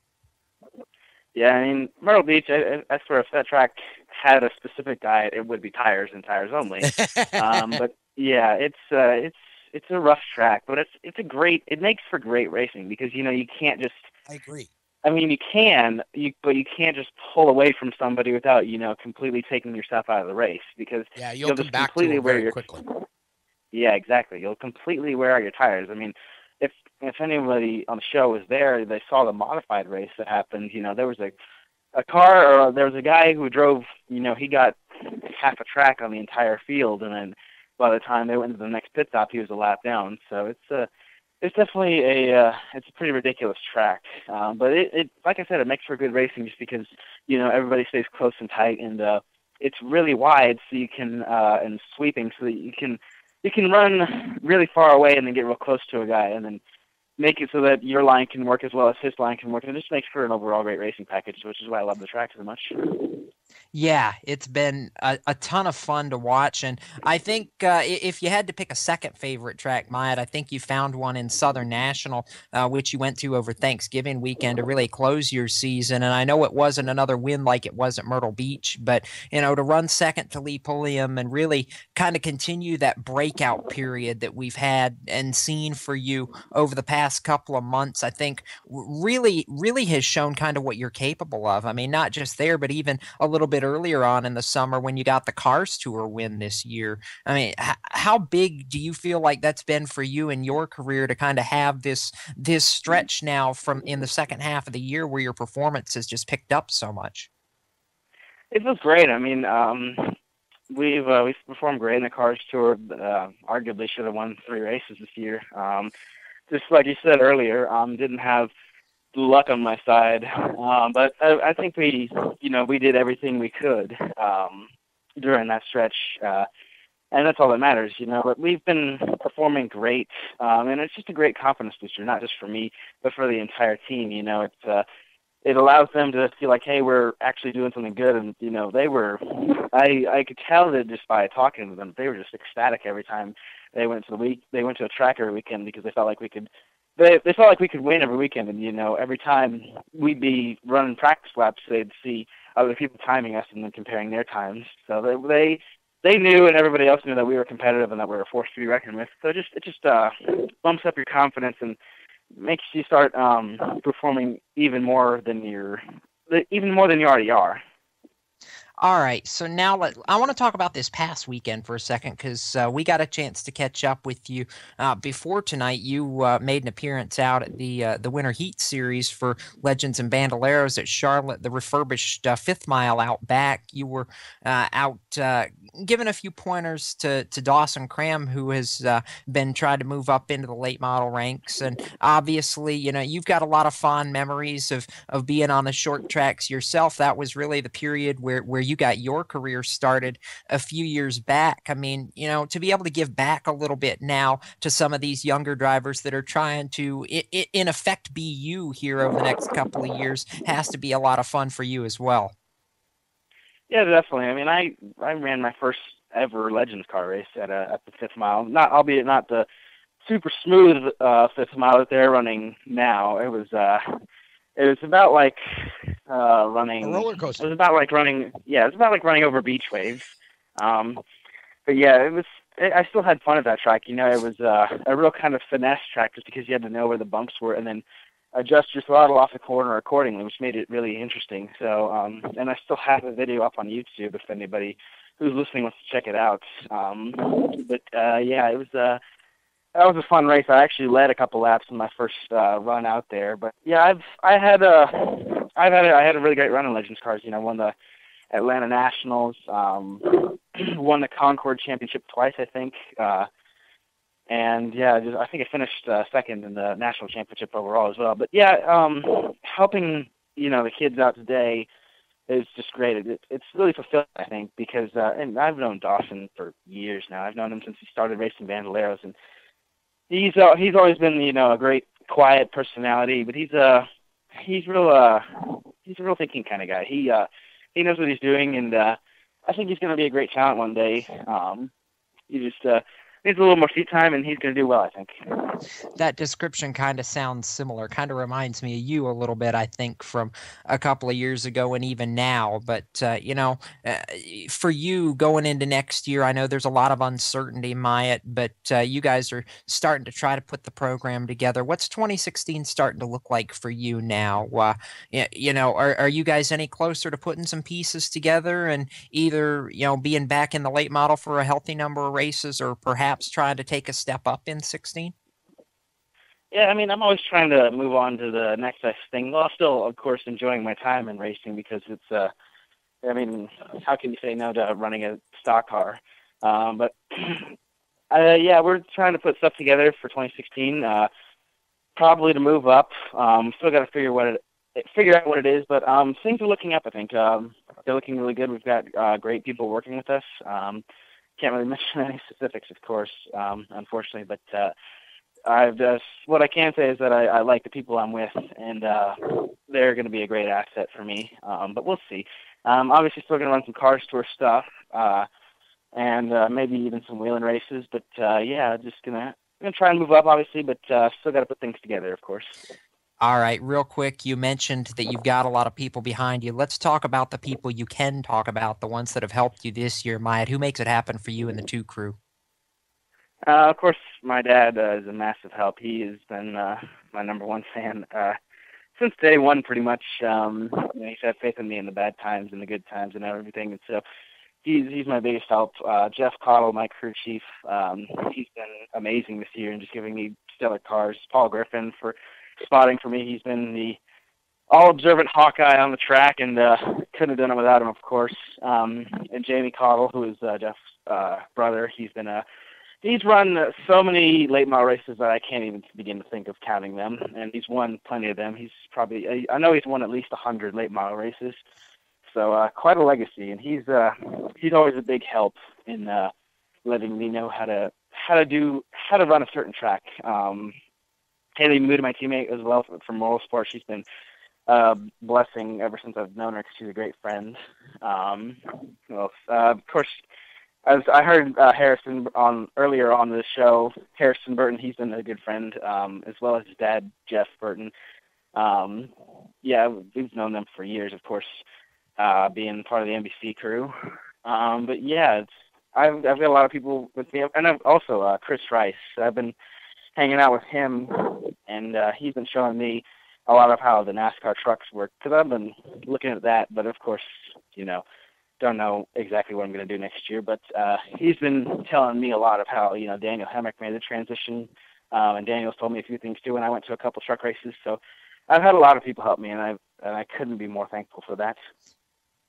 Yeah, I mean, Myrtle Beach, I swear if that track had a specific diet, it would be tires and tires only. But yeah, it's a rough track, but it makes for great racing, because you can't just. I agree. I mean, you can, but you can't just pull away from somebody without, completely taking yourself out of the race, because you'll come back to it very quickly. Yeah, exactly. You'll completely wear out your tires. I mean, if anybody on the show was there, they saw the modified race that happened. There was a car, or there was a guy who drove. He got half a track on the entire field, and then by the time they went to the next pit stop, he was a lap down. So it's definitely it's a pretty ridiculous track, but it like I said, it makes for good racing, just because everybody stays close and tight, and it's really wide, so you can and sweeping, so that you can run really far away and then get real close to a guy, and then make it so that your line can work as well as his line can work, and it just makes for an overall great racing package, which is why I love the track so much. Yeah, it's been a ton of fun to watch, and I think if you had to pick a second favorite track, Myatt, I think you found one in Southern National, which you went to over Thanksgiving weekend to really close your season. And I know it wasn't another win like it was at Myrtle Beach, but to run second to Lee Pulliam and really kind of continue that breakout period that we've had and seen for you over the past couple of months, I think really has shown kind of what you're capable of. I mean, not just there, but even a little bit earlier on in the summer when you got the Cars Tour win this year. I mean, how big do you feel like that's been for you in your career to kind of have this stretch now from in the second half of the year where your performance has just picked up so much? It feels great. I mean, we've performed great in the Cars Tour. Arguably should have won 3 races this year. Just like you said earlier, didn't have luck on my side, but I think we did everything we could during that stretch, and that's all that matters, But we've been performing great, and it's just a great confidence booster, not just for me, but for the entire team. It allows them to feel like, hey, we're actually doing something good, and they were. I could tell that just by talking to them, they were just ecstatic every time they went to a track every weekend, because they felt like we could. They felt like we could win every weekend, and every time we'd be running practice laps, they'd see other people timing us and then comparing their times. So they knew, and everybody else knew, that we were competitive and that we were a force to be reckoned with. So it just bumps up your confidence and makes you start performing even more than you already are. All right, so now I want to talk about this past weekend for a second because we got a chance to catch up with you before tonight. You made an appearance out at the Winter Heat Series for Legends and Bandoleros at Charlotte, the refurbished Fifth Mile out back. You were out giving a few pointers to Dawson Cram, who has been trying to move up into the late model ranks, and obviously, you've got a lot of fond memories of being on the short tracks yourself. That was really the period where you got your career started a few years back. I mean, to be able to give back a little bit now to some of these younger drivers that are trying to, in effect, be you here over the next couple of years has to be a lot of fun for you as well. Yeah, definitely. I mean, I ran my first ever Legends car race at the Fifth Mile. Albeit not the super smooth Fifth Mile that they're running now. It was about like running a roller coaster. It was about like running over beach waves. But yeah, I still had fun at that track. It was a real kind of finesse track just because you had to know where the bumps were and then adjust your throttle off the corner accordingly, which made it really interesting. So, and I still have the video up on YouTube if anybody who's listening wants to check it out. Yeah, it was that was a fun race. I actually led a couple laps in my first run out there. But yeah, I had a really great run in Legends cars. Won the Atlanta Nationals, won the Concord Championship twice, I think. And yeah, I think I finished second in the national championship overall as well. But yeah, helping the kids out today is just great. It's really fulfilling, I think, because and I've known Dawson for years now. I've known him since he started racing Bandoleros, and he's always been a great quiet personality, but he's a real thinking kind of guy. He knows what he's doing, and I think he's going to be a great talent one day. He just needs a little more seat time, and he's going to do well, I think. That description kind of sounds similar. Kind of reminds me of you a little bit, I think, from a couple of years ago and even now. But, for you going into next year, I know there's a lot of uncertainty, Myatt, but you guys are starting to try to put the program together. What's 2016 starting to look like for you now? Are you guys any closer to putting some pieces together and either, being back in the late model for a healthy number of races or perhaps trying to take a step up in 16? Yeah, I mean, I'm always trying to move on to the next best thing. While still, of course, enjoying my time in racing because it's, how can you say no to running a stock car? But yeah, we're trying to put stuff together for 2016, probably to move up. Still got to figure out what it is, but things are looking up, I think. They're looking really good. We've got great people working with us. Can't really mention any specifics, of course, unfortunately, but what I can say is that I like the people I'm with, and they're going to be a great asset for me. But we'll see. Obviously, still going to run some Cars Tour stuff, and maybe even some wheeling races. But yeah, just gonna try and move up, obviously, but still got to put things together, of course. All right, real quick, you mentioned that you've got a lot of people behind you. Let's talk about the people you can talk about, the ones that have helped you this year, Myatt. Who makes it happen for you and the 2 crew? Of course, my dad is a massive help. He has been my number one fan since day one, pretty much. He's had faith in me in the bad times and the good times and everything. And so he's my biggest help. Jeff Cottle, my crew chief, he's been amazing this year and just giving me stellar cars. Paul Griffin for spotting for me. He's been the all-observant Hawkeye on the track, and couldn't have done it without him, of course. And Jamie Cottle, who is Jeff's brother, he's run so many late model races that I can't even begin to think of counting them, and he's won plenty of them. I know he's won at least 100 late model races, so quite a legacy. And he's always a big help in letting me know how to run a certain track. Haley Moody, my teammate as well from Motorsports, she's been blessing ever since I've known her because she's a great friend. Of course, as I heard Harrison earlier on the show, Harrison Burton, he's been a good friend, as well as his dad, Jeff Burton. Yeah, we've known them for years, of course, being part of the NBC crew. But yeah, I've got a lot of people with me, and I've also Chris Rice. I've been hanging out with him, and he's been showing me a lot of how the NASCAR trucks work, because I've been looking at that, but of course, don't know exactly what I'm going to do next year, but he's been telling me a lot of how, Daniel Hemrick made the transition, and Daniel's told me a few things too, and I went to a couple truck races, so I've had a lot of people help me, and I couldn't be more thankful for that.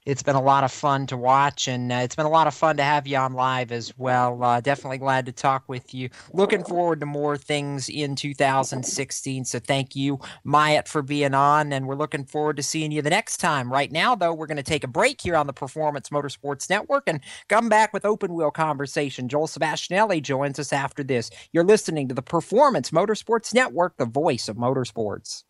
It's been a lot of fun to watch, and it's been a lot of fun to have you on live as well. Definitely glad to talk with you. Looking forward to more things in 2016, so thank you, Myatt, for being on, and we're looking forward to seeing you the next time. Right now, though, we're going to take a break here on the Performance Motorsports Network and come back with Open Wheel Conversation. Joel Sebastianelli joins us after this. You're listening to the Performance Motorsports Network, the voice of motorsports.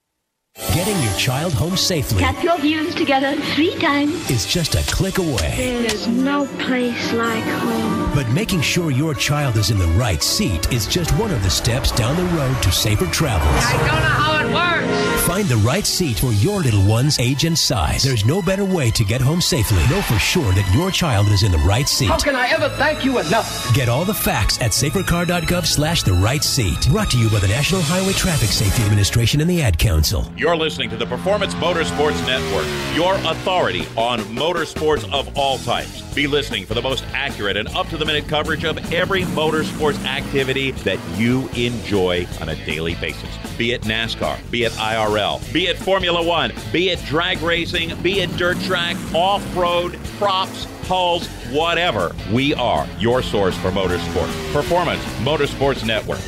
Getting your child home safely. Tap your views together 3 times. Is just a click away. There's no place like home. But making sure your child is in the right seat is just one of the steps down the road to safer travels. I don't know how it works. Find the right seat for your little one's age and size. There's no better way to get home safely. Know for sure that your child is in the right seat. How can I ever thank you enough? Get all the facts at safercar.gov/the right seat. Brought to you by the National Highway Traffic Safety Administration and the Ad Council. You're listening to the Performance Motorsports Network, your authority on motorsports of all types. Be listening for the most accurate and up-to-the-minute coverage of every motorsports activity that you enjoy on a daily basis. Be it NASCAR, be it IRL, be it Formula One, be it drag racing, be it dirt track, off-road, props, hulls, whatever. We are your source for motorsport. Performance Motorsports Network.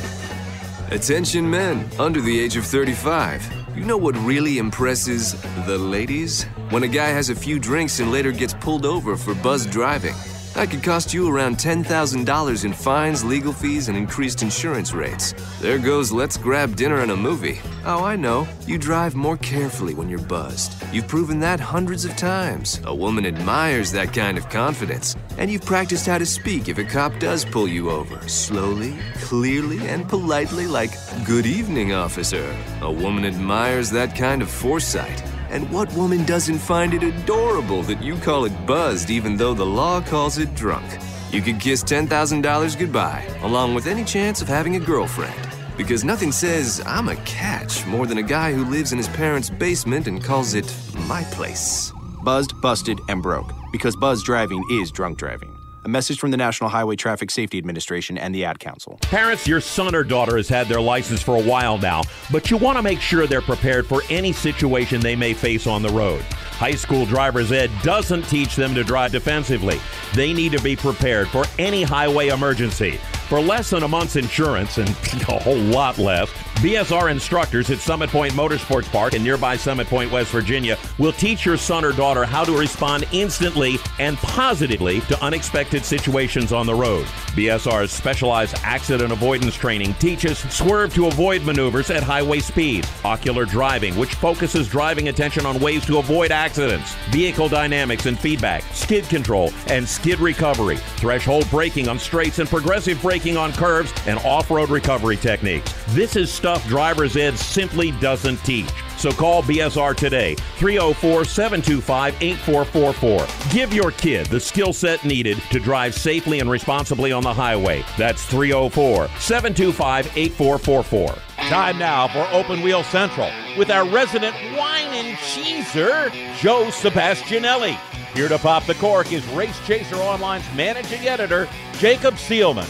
Attention men under the age of 35. You know what really impresses the ladies? When a guy has a few drinks and later gets pulled over for buzzed driving. That could cost you around $10,000 in fines, legal fees, and increased insurance rates. There goes let's grab dinner and a movie. Oh, I know. You drive more carefully when you're buzzed. You've proven that hundreds of times. A woman admires that kind of confidence. And you've practiced how to speak if a cop does pull you over. Slowly, clearly, and politely like, "Good evening, officer." A woman admires that kind of foresight. And what woman doesn't find it adorable that you call it buzzed even though the law calls it drunk? You could kiss $10,000 goodbye, along with any chance of having a girlfriend. Because nothing says, "I'm a catch," more than a guy who lives in his parents' basement and calls it my place. Buzzed, busted, and broke. Because buzzed driving is drunk driving. A message from the National Highway Traffic Safety Administration and the Ad Council. Parents, your son or daughter has had their license for a while now, but you want to make sure they're prepared for any situation they may face on the road. High school driver's ed doesn't teach them to drive defensively. They need to be prepared for any highway emergency. For less than a month's insurance, and a whole lot less, BSR instructors at Summit Point Motorsports Park in nearby Summit Point, West Virginia, will teach your son or daughter how to respond instantly and positively to unexpected situations on the road. BSR's specialized accident avoidance training teaches swerve to avoid maneuvers at highway speed, ocular driving, which focuses driving attention on ways to avoid accidents, vehicle dynamics and feedback, skid control and skid recovery, threshold braking on straights and progressive braking on curves, and off-road recovery techniques. This is stuff driver's ed simply doesn't teach. So call BSR today, 304-725-8444. Give your kid the skill set needed to drive safely and responsibly on the highway. That's 304-725-8444. Time now for Open Wheel Central with our resident wine and cheeser, Joe Sebastianelli. Here to pop the cork is Race Chaser Online's managing editor, Jacob Seelman.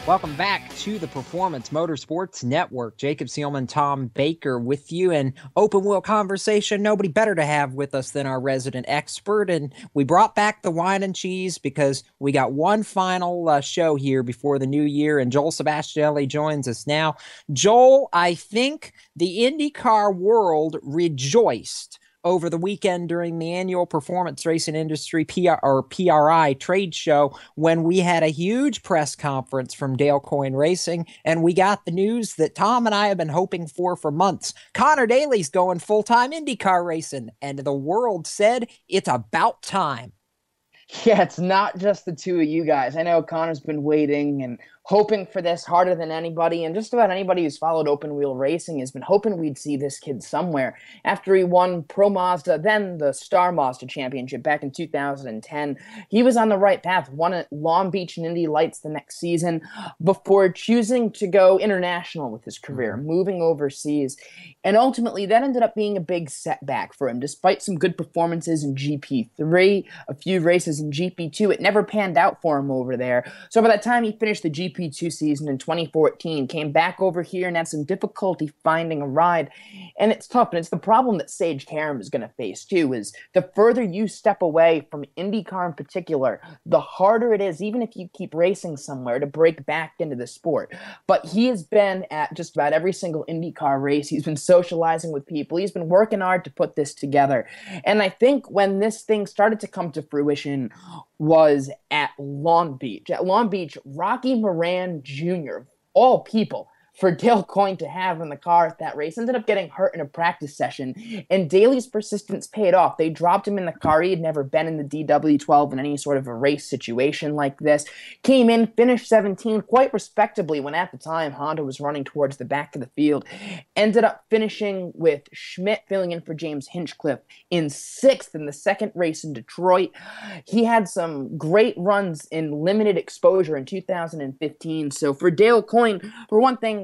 Welcome back to the Performance Motorsports Network. Jacob Seelman, Tom Baker with you, and Open Wheel Conversation. Nobody better to have with us than our resident expert. And we brought back the wine and cheese because we got one final show here before the new year, and Joel Sebastianelli joins us now. Joel, I think the IndyCar world rejoiced over the weekend during the annual Performance Racing Industry PRI trade show when we had a huge press conference from Dale Coyne Racing, and we got the news that Tom and I have been hoping for months. Connor Daly's going full-time IndyCar racing, and the world said it's about time. Yeah, it's not just the two of you guys. I know Connor's been waiting, and hoping for this harder than anybody, and just about anybody who's followed open wheel racing has been hoping we'd see this kid somewhere. After he won Pro Mazda, then the Star Mazda Championship back in 2010, he was on the right path, won at Long Beach and Indy Lights the next season before choosing to go international with his career, moving overseas. And ultimately, that ended up being a big setback for him. Despite some good performances in GP3, a few races in GP2, it never panned out for him over there. So by the time he finished the GP2 season in 2014, came back over here and had some difficulty finding a ride. And it's tough, and it's the problem that Sage Karam is going to face too, is the further you step away from IndyCar in particular, the harder it is, even if you keep racing somewhere, to break back into the sport. But he has been at just about every single IndyCar race. He's been socializing with people. He's been working hard to put this together. And I think when this thing started to come to fruition was at Long Beach. At Long Beach, Rocky Moran Jr., all people, for Dale Coyne to have in the car at that race, ended up getting hurt in a practice session, and Daly's persistence paid off. They dropped him in the car. He had never been in the DW12 in any sort of a race situation like this. Came in, finished 17 quite respectably when at the time Honda was running towards the back of the field. Ended up finishing with Schmidt filling in for James Hinchcliffe in 6th in the second race in Detroit. He had some great runs in limited exposure in 2015. So for Dale Coyne, for one thing,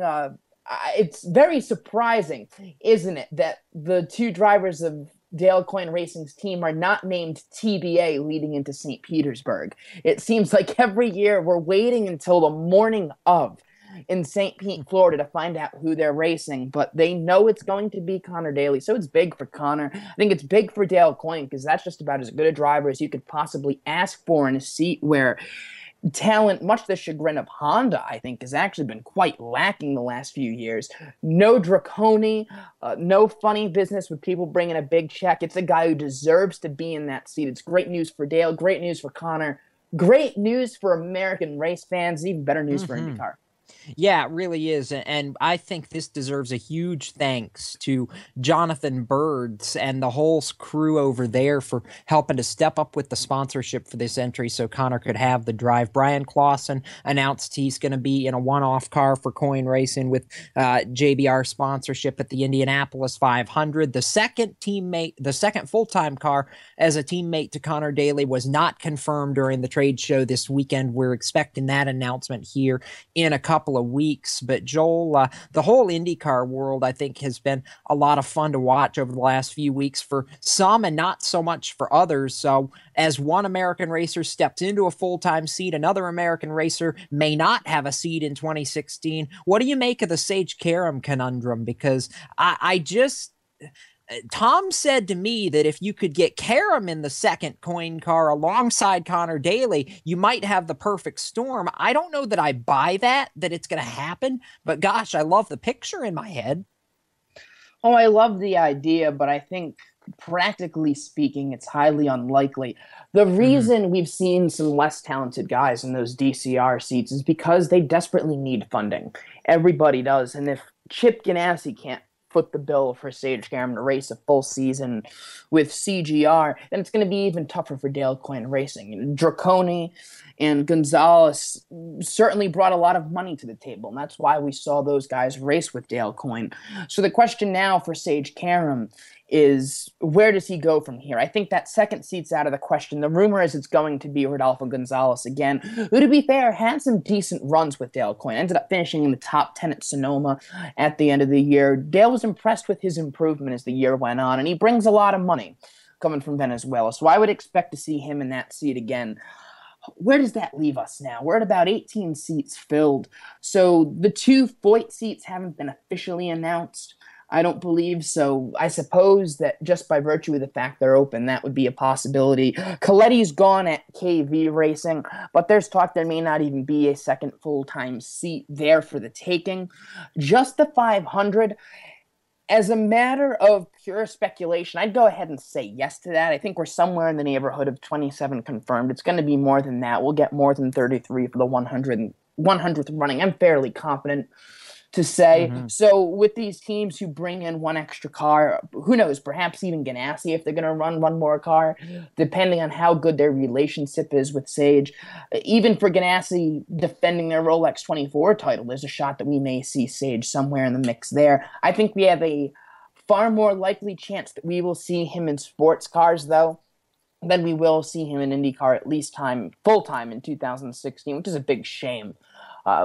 it's very surprising, isn't it, that the two drivers of Dale Coyne Racing's team are not named TBA leading into St. Petersburg. It seems like every year we're waiting until the morning of in St. Pete, Florida to find out who they're racing, but they know it's going to be Connor Daly, so it's big for Connor. I think it's big for Dale Coyne because that's just about as good a driver as you could possibly ask for in a seat where talent, much to the chagrin of Honda, I think, has actually been quite lacking the last few years. No Draconi, no funny business with people bringing a big check. It's a guy who deserves to be in that seat. It's great news for Dale, great news for Connor, great news for American race fans, even better news for IndyCar. Yeah, it really is. And I think this deserves a huge thanks to Jonathan Birds and the whole crew over there for helping to step up with the sponsorship for this entry so Connor could have the drive. Brian Clausen announced he's going to be in a one-off car for Coyne Racing with JBR sponsorship at the Indianapolis 500. The second full-time car as a teammate to Connor Daly was not confirmed during the trade show this weekend. We're expecting that announcement here in a couple of weeks. But Joel, the whole IndyCar world, I think, has been a lot of fun to watch over the last few weeks for some and not so much for others. So as one American racer steps into a full-time seat, another American racer may not have a seat in 2016. What do you make of the Sage Karam conundrum? Because Tom said to me that if you could get Karam in the second Coyne car alongside Connor Daly, you might have the perfect storm. I don't know that I buy that it's going to happen, but gosh, I love the picture in my head. Oh, I love the idea, but I think practically speaking, it's highly unlikely. The reason we've seen some less talented guys in those DCR seats is because they desperately need funding. Everybody does. And if Chip Ganassi can't foot the bill for Sage Karam to race a full season with CGR, then it's going to be even tougher for Dale Coyne Racing. Draconi and Gonzalez certainly brought a lot of money to the table, and that's why we saw those guys race with Dale Coyne. So the question now for Sage Karam is, where does he go from here? I think that second seat's out of the question. The rumor is it's going to be Rodolfo Gonzalez again, who, to be fair, had some decent runs with Dale Coyne. Ended up finishing in the top 10 at Sonoma at the end of the year. Dale was impressed with his improvement as the year went on, and he brings a lot of money coming from Venezuela. So I would expect to see him in that seat again. Where does that leave us now? We're at about 18 seats filled. So the two Foyt seats haven't been officially announced, I don't believe. So I suppose that just by virtue of the fact they're open, that would be a possibility. Coletti's gone at KV Racing, but there's talk there may not even be a second full-time seat there for the taking. Just the 500. As a matter of pure speculation, I'd go ahead and say yes to that. I think we're somewhere in the neighborhood of 27 confirmed. It's going to be more than that. We'll get more than 33 for the 100th running. I'm fairly confident. to say. So with these teams who bring in one extra car, who knows, perhaps even Ganassi, if they're going to run one more car, depending on how good their relationship is with Sage. Even for Ganassi defending their Rolex 24 title, there's a shot that we may see Sage somewhere in the mix there. I think we have a far more likely chance that we will see him in sports cars, though, than we will see him in IndyCar at least full-time in 2016, which is a big shame.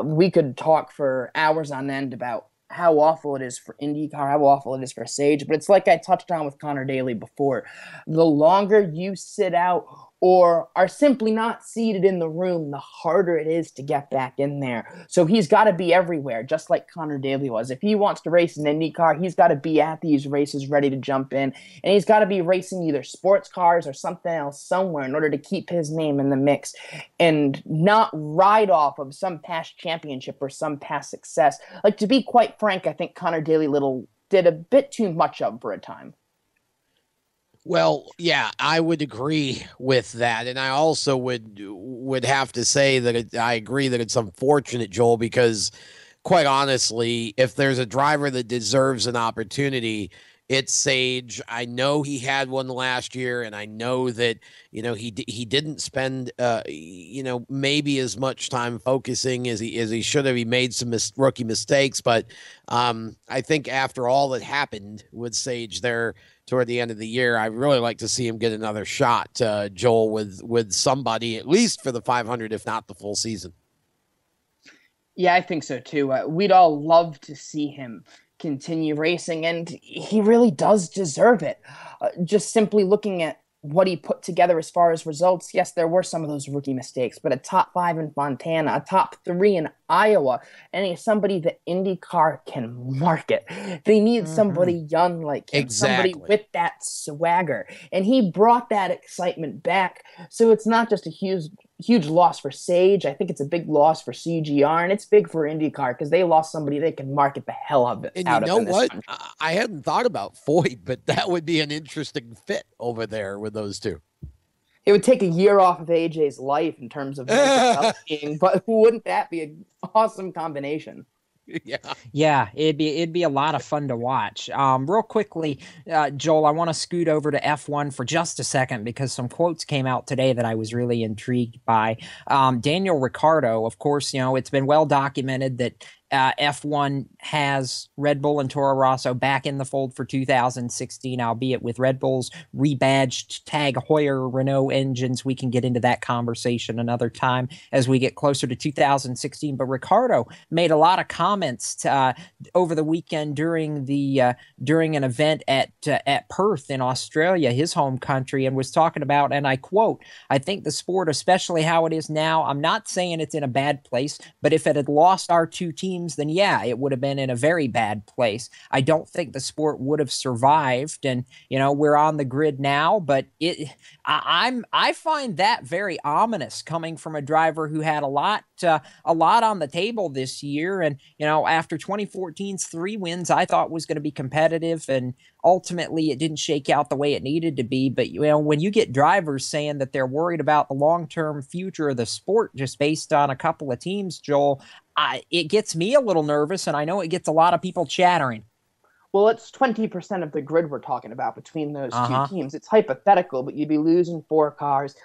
We could talk for hours on end about how awful it is for IndyCar, how awful it is for Sage, but it's like I touched on with Connor Daly before. The longer you sit out or are simply not seated in the room, the harder it is to get back in there. So he's got to be everywhere, just like Connor Daly was. If he wants to race an IndyCar, he's got to be at these races ready to jump in, and he's got to be racing either sports cars or something else somewhere in order to keep his name in the mix and not ride off of some past championship or some past success. Like, to be quite frank, I think Connor Daly did a bit too much of for a time. Well, yeah, I would agree with that, and I also would have to say that I agree that it's unfortunate, Joel, because quite honestly, if there's a driver that deserves an opportunity, it's Sage. I know he had one last year, and I know that he didn't spend maybe as much time focusing as he should have. He made some rookie mistakes, but I think after all that happened with Sage there toward the end of the year, I'd really like to see him get another shot, Joel, with somebody, at least for the 500, if not the full season. Yeah, I think so too. We'd all love to see him continue racing, and he really does deserve it. Just simply looking at what he put together as far as results, yes, there were some of those rookie mistakes, but a top 5 in Fontana, a top 3 in Iowa, and he's somebody that IndyCar can market. They need somebody young like him, somebody with that swagger, and he brought that excitement back. So it's not just a huge loss for Sage. I think it's a big loss for CGR, and it's big for IndyCar because they lost somebody they can market the hell of it. And you know what? I hadn't thought about Foyt, but that would be an interesting fit over there with those two. It would take a year off of AJ's life in terms of being, but wouldn't that be an awesome combination? Yeah, it'd be a lot of fun to watch. Real quickly, Joel, I want to scoot over to F1 for just a second because some quotes came out today that I was really intrigued by. Daniel Ricciardo, of course, it's been well documented that F1 has Red Bull and Toro Rosso back in the fold for 2016, albeit with Red Bull's rebadged Tag Heuer Renault engines. We can get into that conversation another time as we get closer to 2016. But Ricciardo made a lot of comments over the weekend during an event at Perth in Australia, his home country, and was talking about, and I quote, "I think the sport, especially how it is now, I'm not saying it's in a bad place, but if it had lost our two teams, then yeah, it would have been in a very bad place. I don't think the sport would have survived, and we're on the grid now, but I find that very ominous coming from a driver who had a lot on the table this year, and after 2014's 3 wins, I thought was going to be competitive, and ultimately it didn't shake out the way it needed to be. But when you get drivers saying that they're worried about the long-term future of the sport just based on a couple of teams, Joel, it gets me a little nervous, and I know it gets a lot of people chattering. Well, it's 20% of the grid we're talking about between those two teams. It's hypothetical, but you'd be losing 4 cars.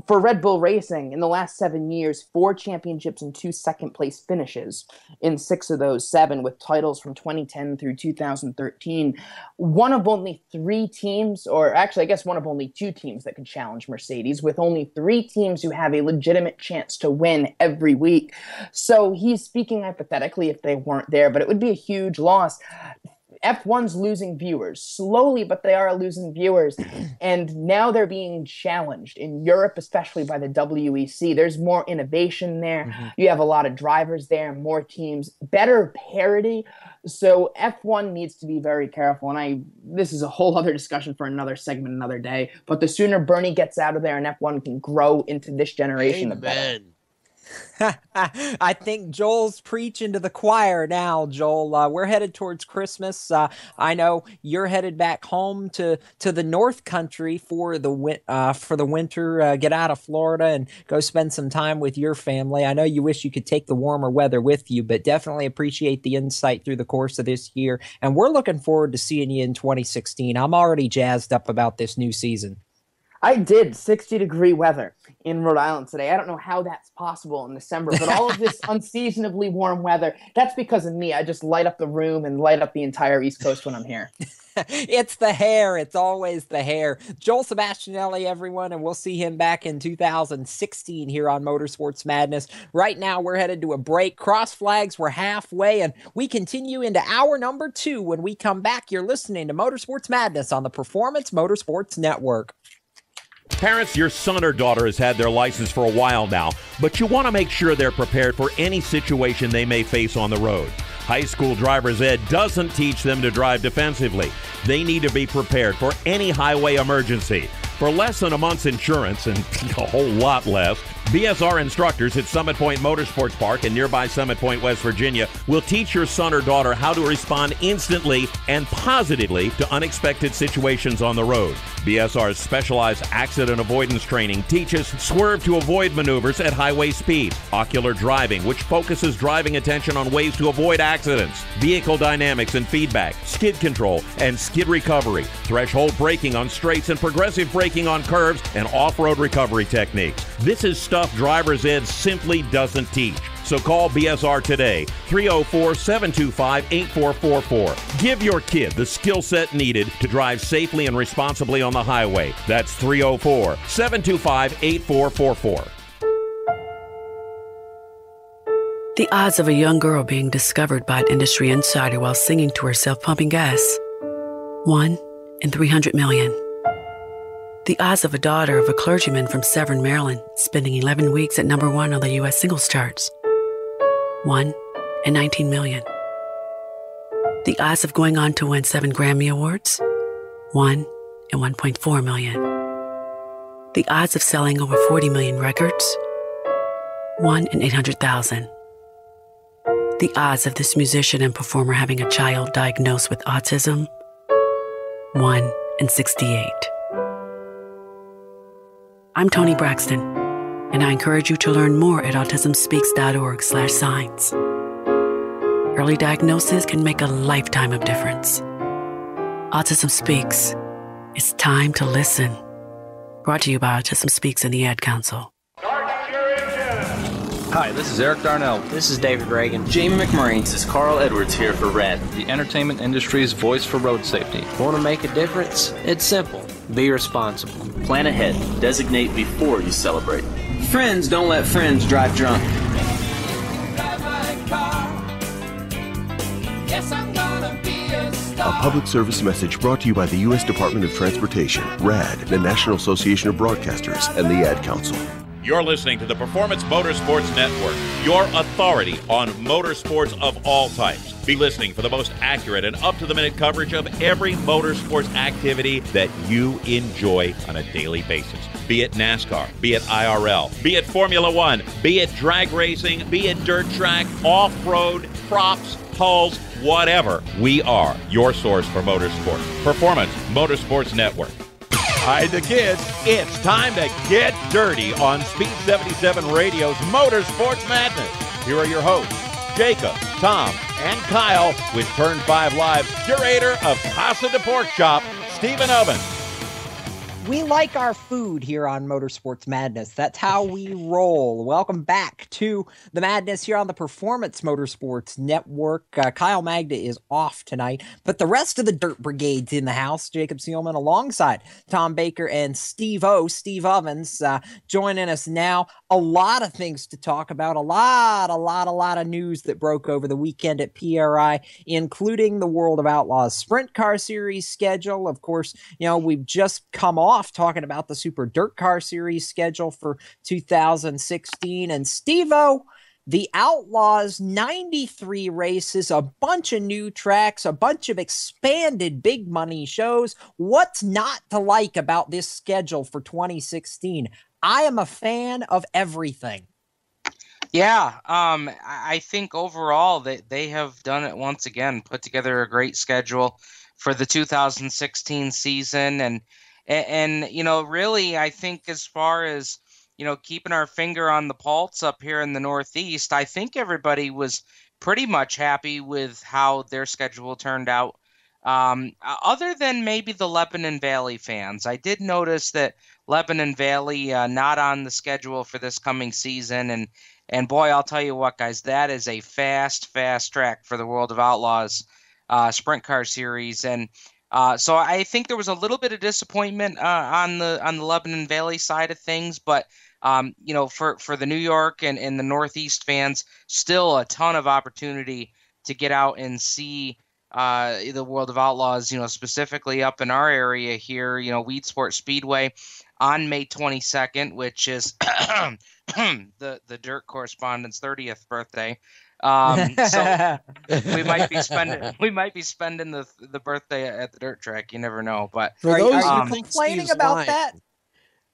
For Red Bull Racing, in the last 7 years, 4 championships and 2 second-place finishes in 6 of those 7, with titles from 2010 through 2013. One of only 3 teams, or actually, I guess one of only 2 teams that could challenge Mercedes, with only 3 teams who have a legitimate chance to win every week. So he's speaking hypothetically if they weren't there, but it would be a huge loss. F1's losing viewers slowly, but they are losing viewers, and now they're being challenged in Europe, especially by the WEC. There's more innovation there. You have a lot of drivers there, more teams, better parity. So F1 needs to be very careful, and this is a whole other discussion for another segment, another day. But the sooner Bernie gets out of there and F1 can grow into this generation, the better. I think Joel's preaching to the choir now, Joel. We're headed towards Christmas. I know you're headed back home to the North Country for the winter. Get out of Florida and go spend some time with your family. I know you wish you could take the warmer weather with you, but definitely appreciate the insight through the course of this year. And we're looking forward to seeing you in 2016. I'm already jazzed up about this new season. I did 60-degree weather in Rhode Island today. I don't know how that's possible in December, but all of this unseasonably warm weather, that's because of me. I just light up the room and light up the entire East Coast when I'm here. It's the hair. It's always the hair. Joel Sebastianelli, everyone, and we'll see him back in 2016 here on Motorsports Madness. Right now, we're headed to a break. Cross flags, we're halfway, and we continue into hour number 2. When we come back, you're listening to Motorsports Madness on the Performance Motorsports Network. Parents, your son or daughter has had their license for a while now, but you want to make sure they're prepared for any situation they may face on the road. High school driver's ed doesn't teach them to drive defensively. They need to be prepared for any highway emergency. For less than a month's insurance, and a whole lot less, BSR instructors at Summit Point Motorsports Park in nearby Summit Point, West Virginia, will teach your son or daughter how to respond instantly and positively to unexpected situations on the road. BSR's specialized accident avoidance training teaches swerve to avoid maneuvers at highway speed, ocular driving, which focuses driving attention on ways to avoid accidents, vehicle dynamics and feedback, skid control and skid recovery, threshold braking on straights and progressive braking on curves, and off-road recovery techniques. This is stuff driver's ed simply doesn't teach. So call BSR today, 304-725-8444. Give your kid the skill set needed to drive safely and responsibly on the highway. That's 304-725-8444. The odds of a young girl being discovered by an industry insider while singing to herself pumping gas. 1 in 300 million. The odds of a daughter of a clergyman from Severn, Maryland, spending 11 weeks at number 1 on the U.S. singles charts. 1 in 19 million. The odds of going on to win 7 Grammy Awards. 1 in 1.4 million. The odds of selling over 40 million records. 1 in 800,000. The odds of this musician and performer having a child diagnosed with autism. 1 in 68. I'm Toni Braxton, and I encourage you to learn more at autismspeaks.org/signs. Early diagnosis can make a lifetime of difference. Autism Speaks. It's time to listen. Brought to you by Autism Speaks and the Ad Council. Hi, this is Eric Darnell. This is David Reagan. Jamie McMurray. This is Carl Edwards here for RED, the entertainment industry's voice for road safety. Want to make a difference? It's simple. Be responsible. Plan ahead. Designate before you celebrate. Friends don't let friends drive drunk. A public service message brought to you by the U.S. Department of Transportation, RAD, the National Association of Broadcasters, and the Ad Council. You're listening to the Performance Motorsports Network, your authority on motorsports of all types. Be listening for the most accurate and up-to-the-minute coverage of every motorsports activity that you enjoy on a daily basis. Be it NASCAR, be it IRL, be it Formula One, be it drag racing, be it dirt track, off-road, props, hulls, whatever. We are your source for motorsports. Performance Motorsports Network. Hi, the kids. It's time to get dirty on Speed77 Radio's Motorsports Madness. Here are your hosts, Jacob, Tom, and Kyle, with Turn 5 Live's curator of Casa de Pork Chop, Stephen Ovens. We like our food here on Motorsports Madness. That's how we roll. Welcome back to the madness here on the Performance Motorsports Network. Kyle Magda is off tonight, but the rest of the Dirt Brigade's in the house. Jacob Seelman alongside Tom Baker and Steve Ovens, joining us now. A lot of things to talk about. A lot of news that broke over the weekend at PRI, including the World of Outlaws Sprint Car Series schedule. Of course, we've just come off talking about the Super Dirt Car Series schedule for 2016. And Steve-O, the Outlaws, 93 races, a bunch of new tracks, a bunch of expanded big money shows. What's not to like about this schedule for 2016? I am a fan of everything. Yeah, I think overall they have done it once again, put together a great schedule for the 2016 season, and really, I think as far as keeping our finger on the pulse up here in the Northeast, I think everybody was pretty much happy with how their schedule turned out. Other than maybe the Lebanon Valley fans, I did notice that Lebanon Valley not on the schedule for this coming season, and boy, I'll tell you what, guys, that is a fast track for the World of Outlaws sprint car series. And so I think there was a little bit of disappointment on the Lebanon Valley side of things, but for the New York and the Northeast fans, still a ton of opportunity to get out and see the World of Outlaws, specifically up in our area here, Weed Sport Speedway on May 22nd, which is the dirt correspondent's 30th birthday. So we might be spending the birthday at the dirt track. You never know. But for those are who you think complaining Steve's about lying, that?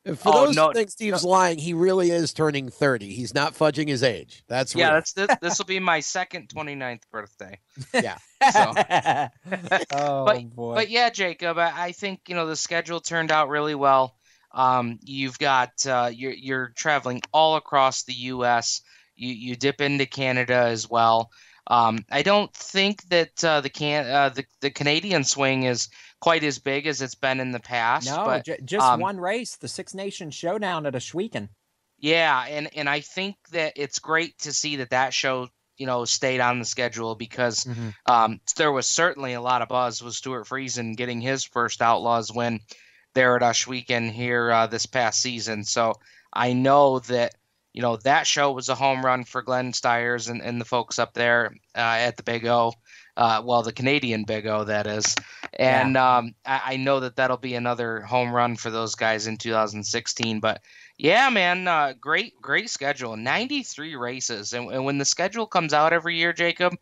For those who think Steve's lying, he really is turning 30. He's not fudging his age. That's real. This will be my second 29th birthday. Yeah. So. Boy. But yeah, Jacob, I think the schedule turned out really well. You've got you're traveling all across the U.S. You dip into Canada as well. I don't think that the Canadian swing is quite as big as it's been in the past. No, but just one race, the Six Nations Showdown at Ashwegan. Yeah, and I think that it's great to see that show stayed on the schedule because there was certainly a lot of buzz with Stuart Friesen getting his first Outlaws win there at Ashwegan here this past season. So I know that that show was a home run for Glenn Stiers and the folks up there at the Big O, the Canadian Big O, that is. And I know that'll be another home run for those guys in 2016. But yeah, man, great schedule, 93 races. And when the schedule comes out every year, Jacob,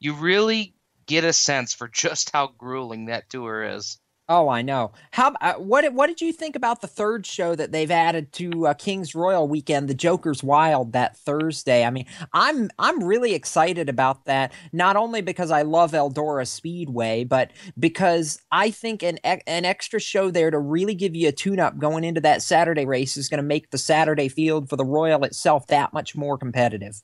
you really get a sense for just how grueling that tour is. Oh, I know. What did you think about the third show that they've added to King's Royal weekend, the Joker's Wild, that Thursday? I mean, I'm really excited about that, not only because I love Eldora Speedway, but because I think an extra show there to really give you a tune-up going into that Saturday race is going to make the Saturday field for the Royal itself that much more competitive.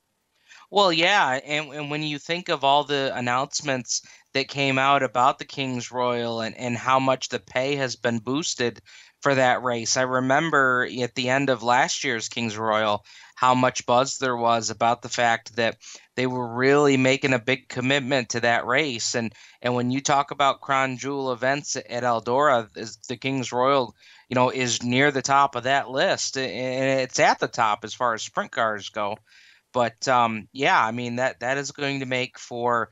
Well, yeah, and when you think of all the announcements that came out about the King's Royal and how much the pay has been boosted for that race, I remember at the end of last year's King's Royal how much buzz there was about the fact that they were really making a big commitment to that race. And when you talk about crown jewel events at Eldora, the King's Royal, is near the top of that list, and it's at the top as far as sprint cars go. But yeah, I mean that is going to make for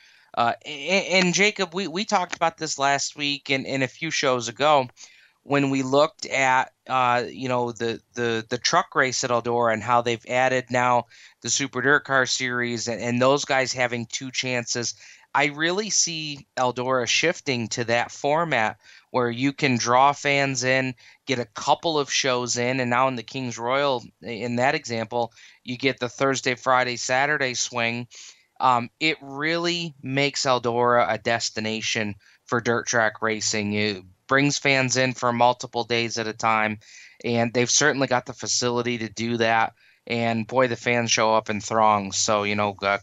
and Jacob, we talked about this last week and a few shows ago when we looked at the truck race at Eldora and how they've added now the Super Dirt Car Series and those guys having two chances. I really see Eldora shifting to that format where you can draw fans in, get a couple of shows in, and now in the King's Royal, in that example, you get the Thursday, Friday, Saturday swing. It really makes Eldora a destination for dirt track racing. It brings fans in for multiple days at a time, and they've certainly got the facility to do that. And boy, the fans show up in throngs. So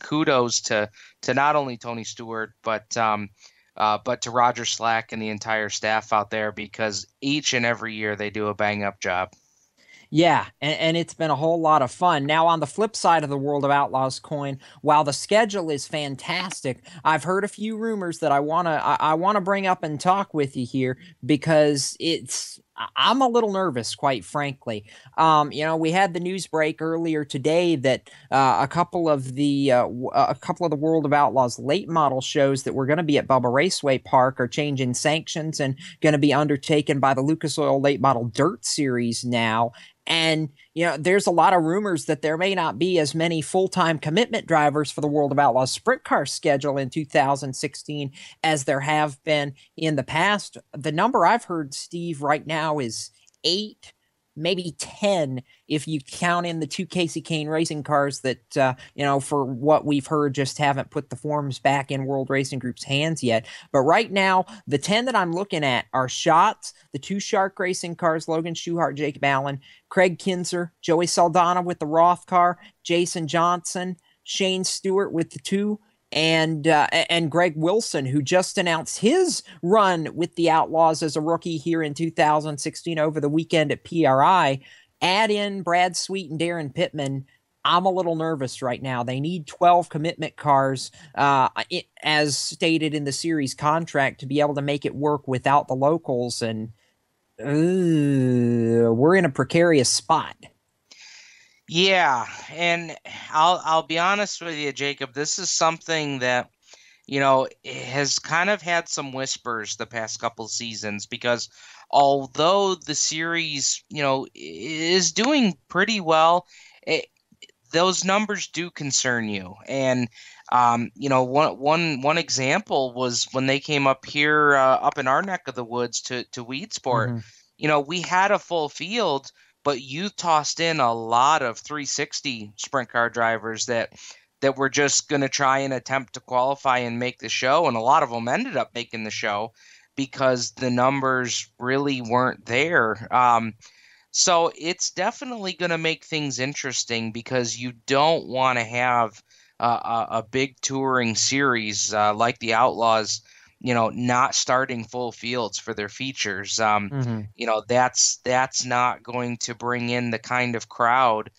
kudos to not only Tony Stewart, but to Roger Slack and the entire staff out there, because each and every year they do a bang up job. Yeah, and it's been a whole lot of fun. Now, on the flip side of the World of Outlaws coin, while the schedule is fantastic, I've heard a few rumors that I wanna bring up and talk with you here because I'm a little nervous, quite frankly. We had the news break earlier today that a couple of the World of Outlaws late model shows that were going to be at Bubba Raceway Park are changing sanctions and going to be undertaken by the Lucas Oil Late Model Dirt Series now. And, there's a lot of rumors that there may not be as many full-time commitment drivers for the World of Outlaws sprint car schedule in 2016 as there have been in the past. The number I've heard, Steve, right now is 8 maybe 10 if you count in the 2 Casey Kane racing cars that, for what we've heard, just haven't put the forms back in World Racing Group's hands yet. But right now, the 10 that I'm looking at are Schatz, the 2 Shark racing cars, Logan Schuchart, Jacob Allen, Craig Kinzer, Joey Saldana with the Roth car, Jason Johnson, Shane Stewart with the 2, and Greg Wilson, who just announced his run with the Outlaws as a rookie here in 2016 over the weekend at PRI. Add in Brad Sweet and Darren Pittman. I'm a little nervous right now. They need 12 commitment cars, as stated in the series contract, to be able to make it work without the locals, and we're in a precarious spot. Yeah, and I'll be honest with you, Jacob. This is something that, has kind of had some whispers the past couple seasons, because although the series, is doing pretty well, those numbers do concern you. And one example was when they came up here, up in our neck of the woods to Weedsport. We had a full field, but you tossed in a lot of 360 sprint car drivers that were just going to try and attempt to qualify and make the show. And a lot of them ended up making the show because the numbers really weren't there. So it's definitely going to make things interesting, because you don't want to have a big touring series like the Outlaws, not starting full fields for their features. That's not going to bring in the kind of crowd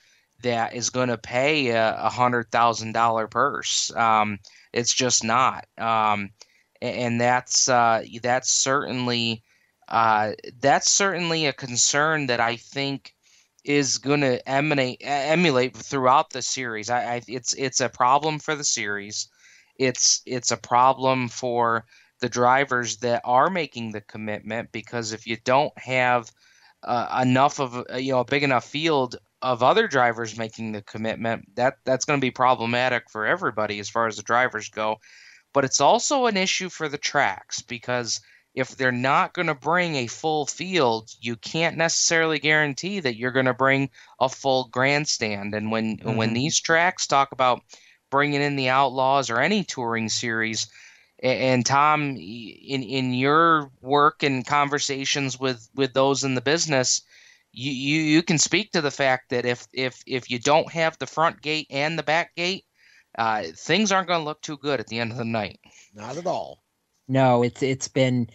that is going to pay a $100,000 purse. It's just not. And that's certainly a concern that I think is going to emulate throughout the series. It's a problem for the series. It's a problem for the drivers that are making the commitment, because if you don't have enough of a big enough field of other drivers making the commitment, that's going to be problematic for everybody as far as the drivers go. But it's also an issue for the tracks, because if they're not going to bring a full field, you can't necessarily guarantee that you're going to bring a full grandstand. And when these tracks talk about bringing in the Outlaws or any touring series, and Tom, in your work and conversations with those in the business, you can speak to the fact that if you don't have the front gate and the back gate, things aren't going to look too good at the end of the night. Not at all. No, it's been.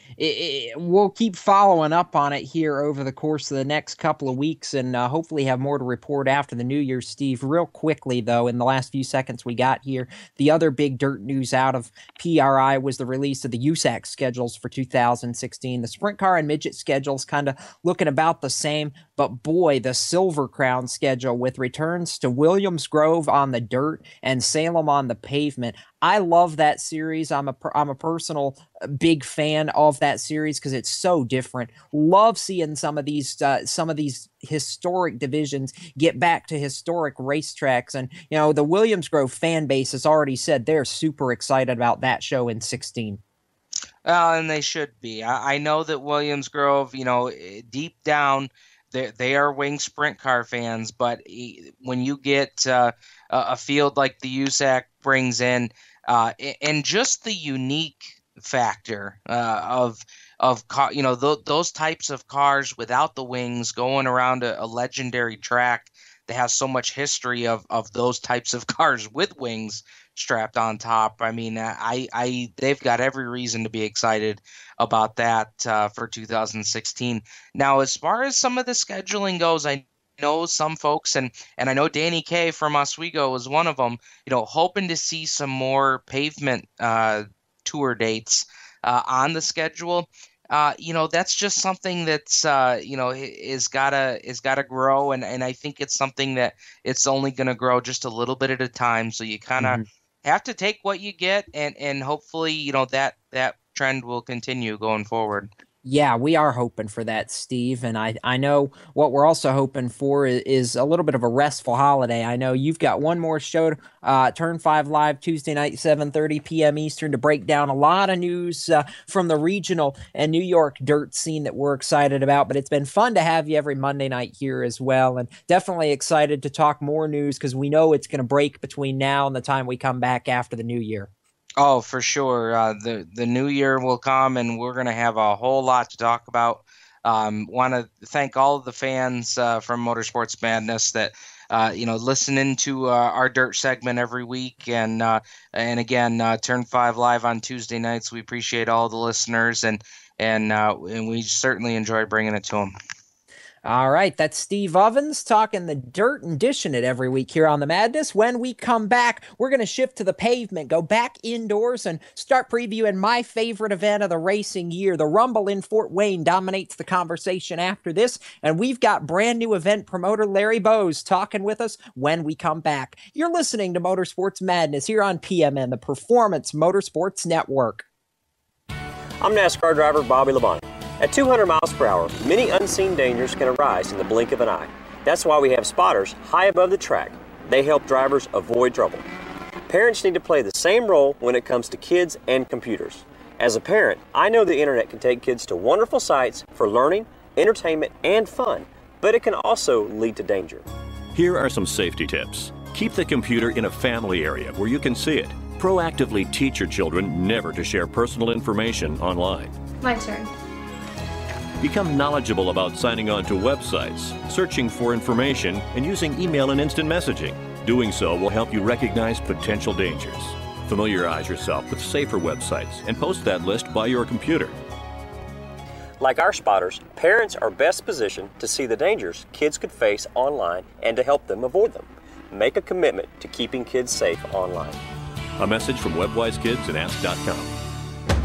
We'll keep following up on it here over the course of the next couple of weeks, and hopefully have more to report after the New Year. Steve, real quickly though, in the last few seconds we got here, the other big dirt news out of PRI was the release of the USAC schedules for 2016. The sprint car and midget schedules kind of looking about the same, but boy, the Silver Crown schedule with returns to Williams Grove on the dirt and Salem on the pavement. I love that series. I'm a personal big fan of that series because it's so different. Love seeing some of these historic divisions get back to historic racetracks, and the Williams Grove fan base has already said they're super excited about that show in 16. And they should be. I know that Williams Grove, deep down, they are wing sprint car fans, but when you get a field like the USAC brings in, and just the unique factor of those types of cars without the wings going around a legendary track that has so much history of those types of cars with wings strapped on top. I mean, they've got every reason to be excited about that for 2016. Now, as far as some of the scheduling goes, I know some folks, and I know Danny Kaye from Oswego was one of them, hoping to see some more pavement tour dates on the schedule. That's just something that's is gotta grow, and I think it's something that it's only going to grow just a little bit at a time. So you kind of have to take what you get, and hopefully that trend will continue going forward. Yeah, we are hoping for that, Steve. And I know what we're also hoping for is a little bit of a restful holiday. I know you've got one more show, Turn 5 Live, Tuesday night, 7:30 p.m. Eastern, to break down a lot of news from the regional and New York dirt scene that we're excited about. But it's been fun to have you every Monday night here as well. And definitely excited to talk more news because we know it's going to break between now and the time we come back after the new year. Oh, for sure. The new year will come, and we're going to have a whole lot to talk about. Want to thank all of the fans from Motorsports Madness that listen into our dirt segment every week, and again, Turn 5 Live on Tuesday nights. We appreciate all the listeners, and we certainly enjoy bringing it to them. All right, that's Steve Ovens talking the dirt and dishing it every week here on The Madness. When we come back, we're going to shift to the pavement, go back indoors, and start previewing my favorite event of the racing year. The Rumble in Fort Wayne dominates the conversation after this, and we've got brand new event promoter Larry Bowes talking with us when we come back. You're listening to Motorsports Madness here on PMN, the Performance Motorsports Network. I'm NASCAR driver Bobby Labonte. At 200 miles per hour, many unseen dangers can arise in the blink of an eye. That's why we have spotters high above the track. They help drivers avoid trouble. Parents need to play the same role when it comes to kids and computers. As a parent, I know the internet can take kids to wonderful sites for learning, entertainment, and fun, but it can also lead to danger. Here are some safety tips. Keep the computer in a family area where you can see it. Proactively teach your children never to share personal information online. My turn. Become knowledgeable about signing on to websites, searching for information, and using email and instant messaging. Doing so will help you recognize potential dangers. Familiarize yourself with safer websites and post that list by your computer. Like our spotters, parents are best positioned to see the dangers kids could face online and to help them avoid them. Make a commitment to keeping kids safe online. A message from WebWise Kids and Ask.com.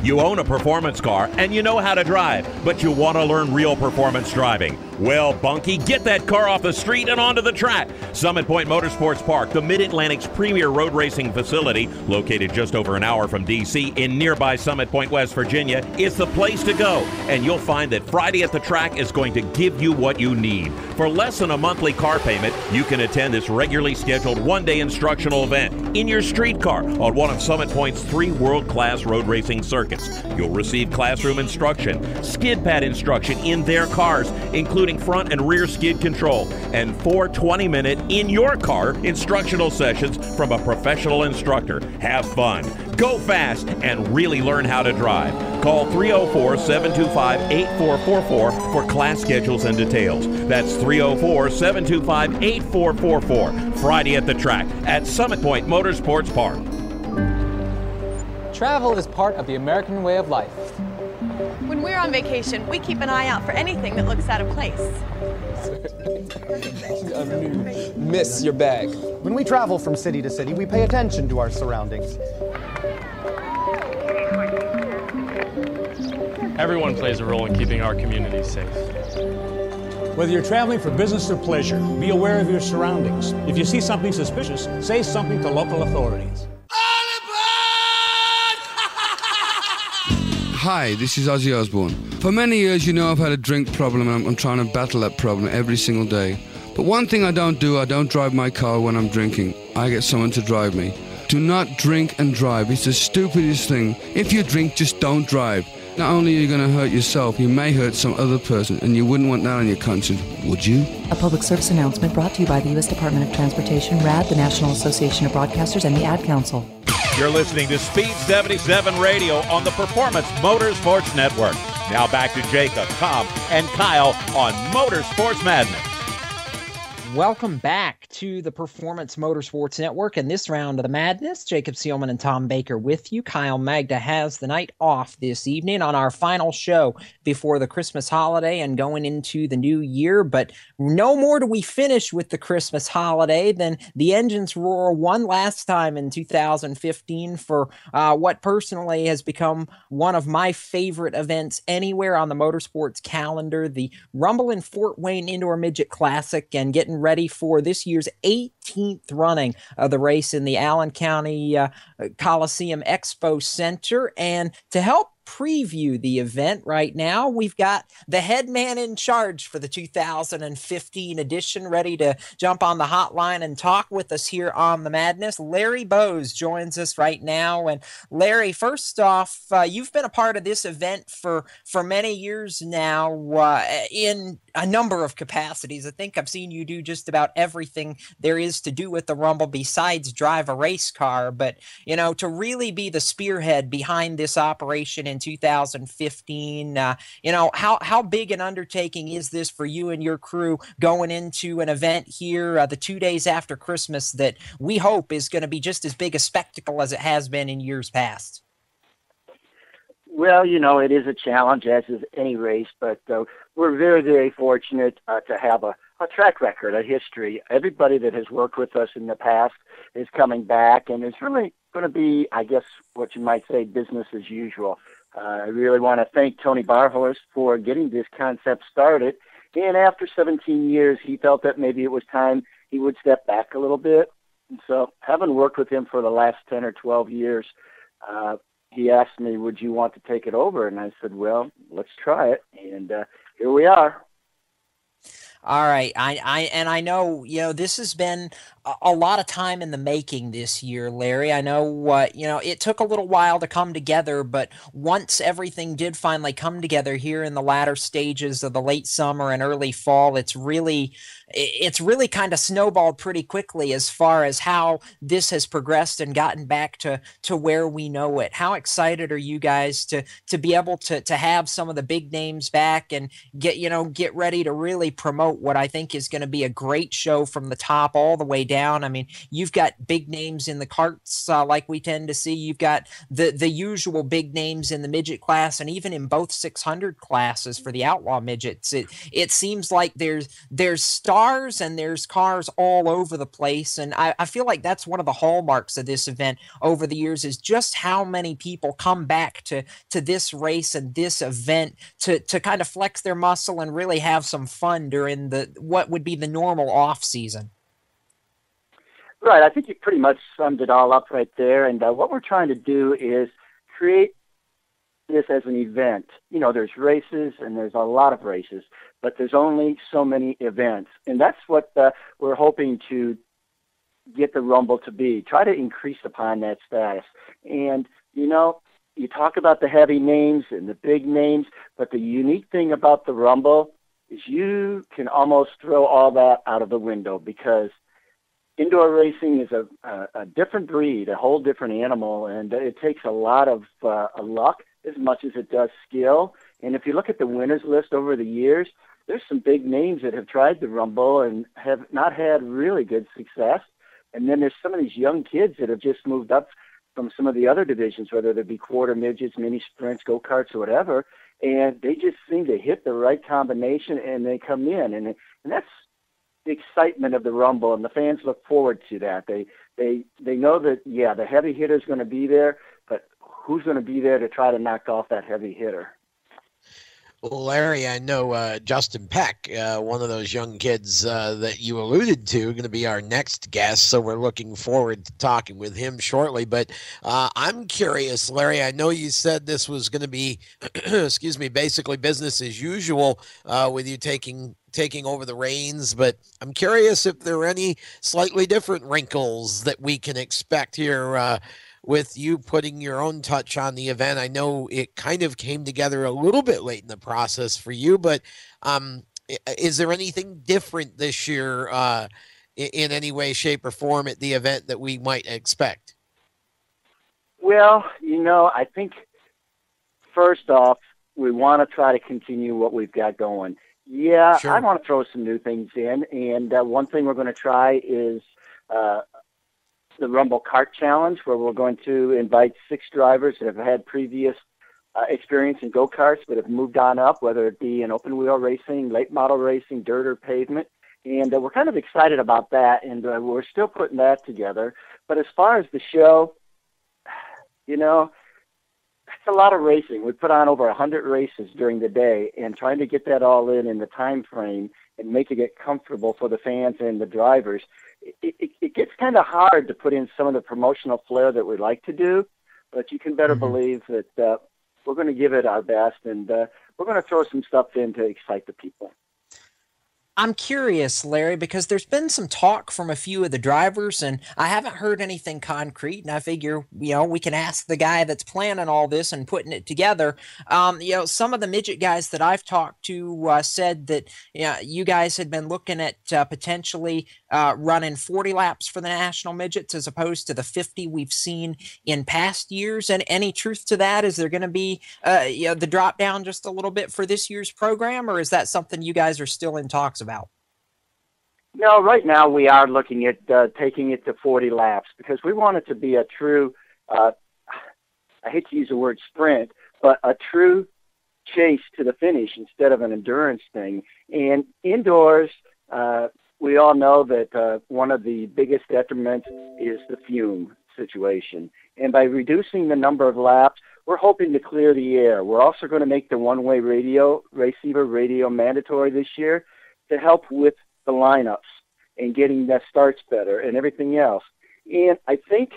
You own a performance car and you know how to drive, but you want to learn real performance driving. Well, Bunky, get that car off the street and onto the track. Summit Point Motorsports Park, the Mid-Atlantic's premier road racing facility, located just over an hour from D.C. in nearby Summit Point, West Virginia, is the place to go. And you'll find that Friday at the Track is going to give you what you need. For less than a monthly car payment, you can attend this regularly scheduled one-day instructional event in your street car on one of Summit Point's 3 world-class road racing circuits. You'll receive classroom instruction, skid pad instruction in their cars, including front and rear skid control, and 4 20-minute in-your-car instructional sessions from a professional instructor. Have fun, go fast, and really learn how to drive. Call 304-725-8444 for class schedules and details. That's 304-725-8444. Friday at the Track at Summit Point Motorsports Park. Travel is part of the American way of life. When we're on vacation, we keep an eye out for anything that looks out of place. Miss your bag. When we travel from city to city, we pay attention to our surroundings. Everyone plays a role in keeping our communities safe. Whether you're traveling for business or pleasure, be aware of your surroundings. If you see something suspicious, say something to local authorities. Hi, this is Ozzy Osbourne. For many years, you know I've had a drink problem and I'm trying to battle that problem every single day. But one thing I don't drive my car when I'm drinking. I get someone to drive me. Do not drink and drive. It's the stupidest thing. If you drink, just don't drive. Not only are you going to hurt yourself, you may hurt some other person, and you wouldn't want that on your conscience, would you? A public service announcement brought to you by the U.S. Department of Transportation, RAD, the National Association of Broadcasters, and the Ad Council. You're listening to Speed77 Radio on the Performance Motorsports Network. Now back to Jacob, Tom, and Kyle on Motorsports Madness. Welcome back to the Performance Motorsports Network and this round of the Madness. Jacob Seelman and Tom Baker with you. Kyle Magda has the night off this evening on our final show before the Christmas holiday and going into the new year. But no more do we finish with the Christmas holiday than the engines roar one last time in 2015 for what personally has become one of my favorite events anywhere on the motorsports calendar, the Rumble in Fort Wayne Indoor Midget Classic, and getting ready for this year's 18th running of the race in the Allen County Coliseum Expo Center. And to help preview the event right now. We've got the head man in charge for the 2015 edition ready to jump on the hotline and talk with us here on The Madness. Larry Bowes joins us right now. And Larry, first off, you've been a part of this event for many years now in a number of capacities. I think I've seen you do just about everything there is to do with the Rumble besides drive a race car. But, you know, to really be the spearhead behind this operation in 2015, you know, how big an undertaking is this for you and your crew going into an event here the 2 days after Christmas that we hope is going to be just as big a spectacle as it has been in years past? Well, you know, it is a challenge, as is any race, but we're very, very fortunate to have a track record, a history. Everybody that has worked with us in the past is coming back, and it's really going to be, I guess, what you might say, business as usual. I really want to thank Tony Barhorst for getting this concept started, and after 17 years, he felt that maybe it was time he would step back a little bit. And so having worked with him for the last 10 or 12 years, he asked me, would you want to take it over? And I said, well, let's try it. And here we are. All right. I know, you know, this has been a lot of time in the making this year, Larry. I know, you know, it took a little while to come together, but once everything did finally come together here in the latter stages of the late summer and early fall, it's really kind of snowballed pretty quickly as far as how this has progressed and gotten back to where we know it. How excited are you guys to be able to have some of the big names back and get ready to really promote what I think is going to be a great show from the top all the way down? I mean, you've got big names in the karts like we tend to see. You've got the usual big names in the midget class and even in both 600 classes for the outlaw midgets. It seems like there's stars and there's cars all over the place. And I feel like that's one of the hallmarks of this event over the years is just how many people come back to this race and this event to kind of flex their muscle and really have some fun during what would be the normal off season. Right. I think you pretty much summed it all up right there. And what we're trying to do is create this as an event. You know, there's races and there's a lot of races, but there's only so many events. And that's what we're hoping to get the Rumble to be. Try to increase upon that status. And, you know, you talk about the heavy names and the big names, but the unique thing about the Rumble is you can almost throw all that out of the window because indoor racing is a different breed, a whole different animal, and it takes a lot of luck as much as it does skill. And if you look at the winners list over the years, there's some big names that have tried the Rumble and have not had really good success. And then there's some of these young kids that have just moved up from some of the other divisions, whether they be quarter midgets, mini sprints, go-karts, or whatever, and they just seem to hit the right combination and they come in. And that's the excitement of the Rumble, and the fans look forward to that. They know that, yeah, the heavy hitter is going to be there, but who's going to be there to try to knock off that heavy hitter? Well, Larry, I know Justin Peck, one of those young kids that you alluded to, going to be our next guest, so we're looking forward to talking with him shortly. But I'm curious, Larry, I know you said this was going to be, excuse me, basically business as usual with you taking over the reins, but I'm curious if there are any slightly different wrinkles that we can expect here with you putting your own touch on the event. I know it kind of came together a little bit late in the process for you, but is there anything different this year in any way, shape, or form at the event that we might expect? Well, you know, I think first off, we want to try to continue what we've got going. Yeah, sure. I want to throw some new things in, and one thing we're going to try is the Rumble Kart Challenge, where we're going to invite 6 drivers that have had previous experience in go-karts but have moved on up, whether it be in open-wheel racing, late model racing, dirt or pavement. And we're kind of excited about that, and we're still putting that together. But as far as the show, you know, it's a lot of racing. We put on over 100 races during the day, and trying to get that all in the time frame and making it comfortable for the fans and the drivers, it gets kind of hard to put in some of the promotional flair that we like to do, but you can better believe that We're going to give it our best, and we're going to throw some stuff in to excite the people. I'm curious, Larry, because there's been some talk from a few of the drivers, and I haven't heard anything concrete. And I figure, we can ask the guy that's planning all this and putting it together. Some of the midget guys that I've talked to said that you guys had been looking at potentially running 40 laps for the national midgets as opposed to the 50 we've seen in past years. And any truth to that? Is there going to be the drop down just a little bit for this year's program, or is that something you guys are still in talks about? No, right now we are looking at taking it to 40 laps because we want it to be a true, I hate to use the word sprint, but a true chase to the finish instead of an endurance thing. And indoors, we all know that one of the biggest detriments is the fume situation. And by reducing the number of laps, we're hoping to clear the air. We're also going to make the one-way receiver radio mandatory this year to help with the lineups and getting the starts better and everything else. And I think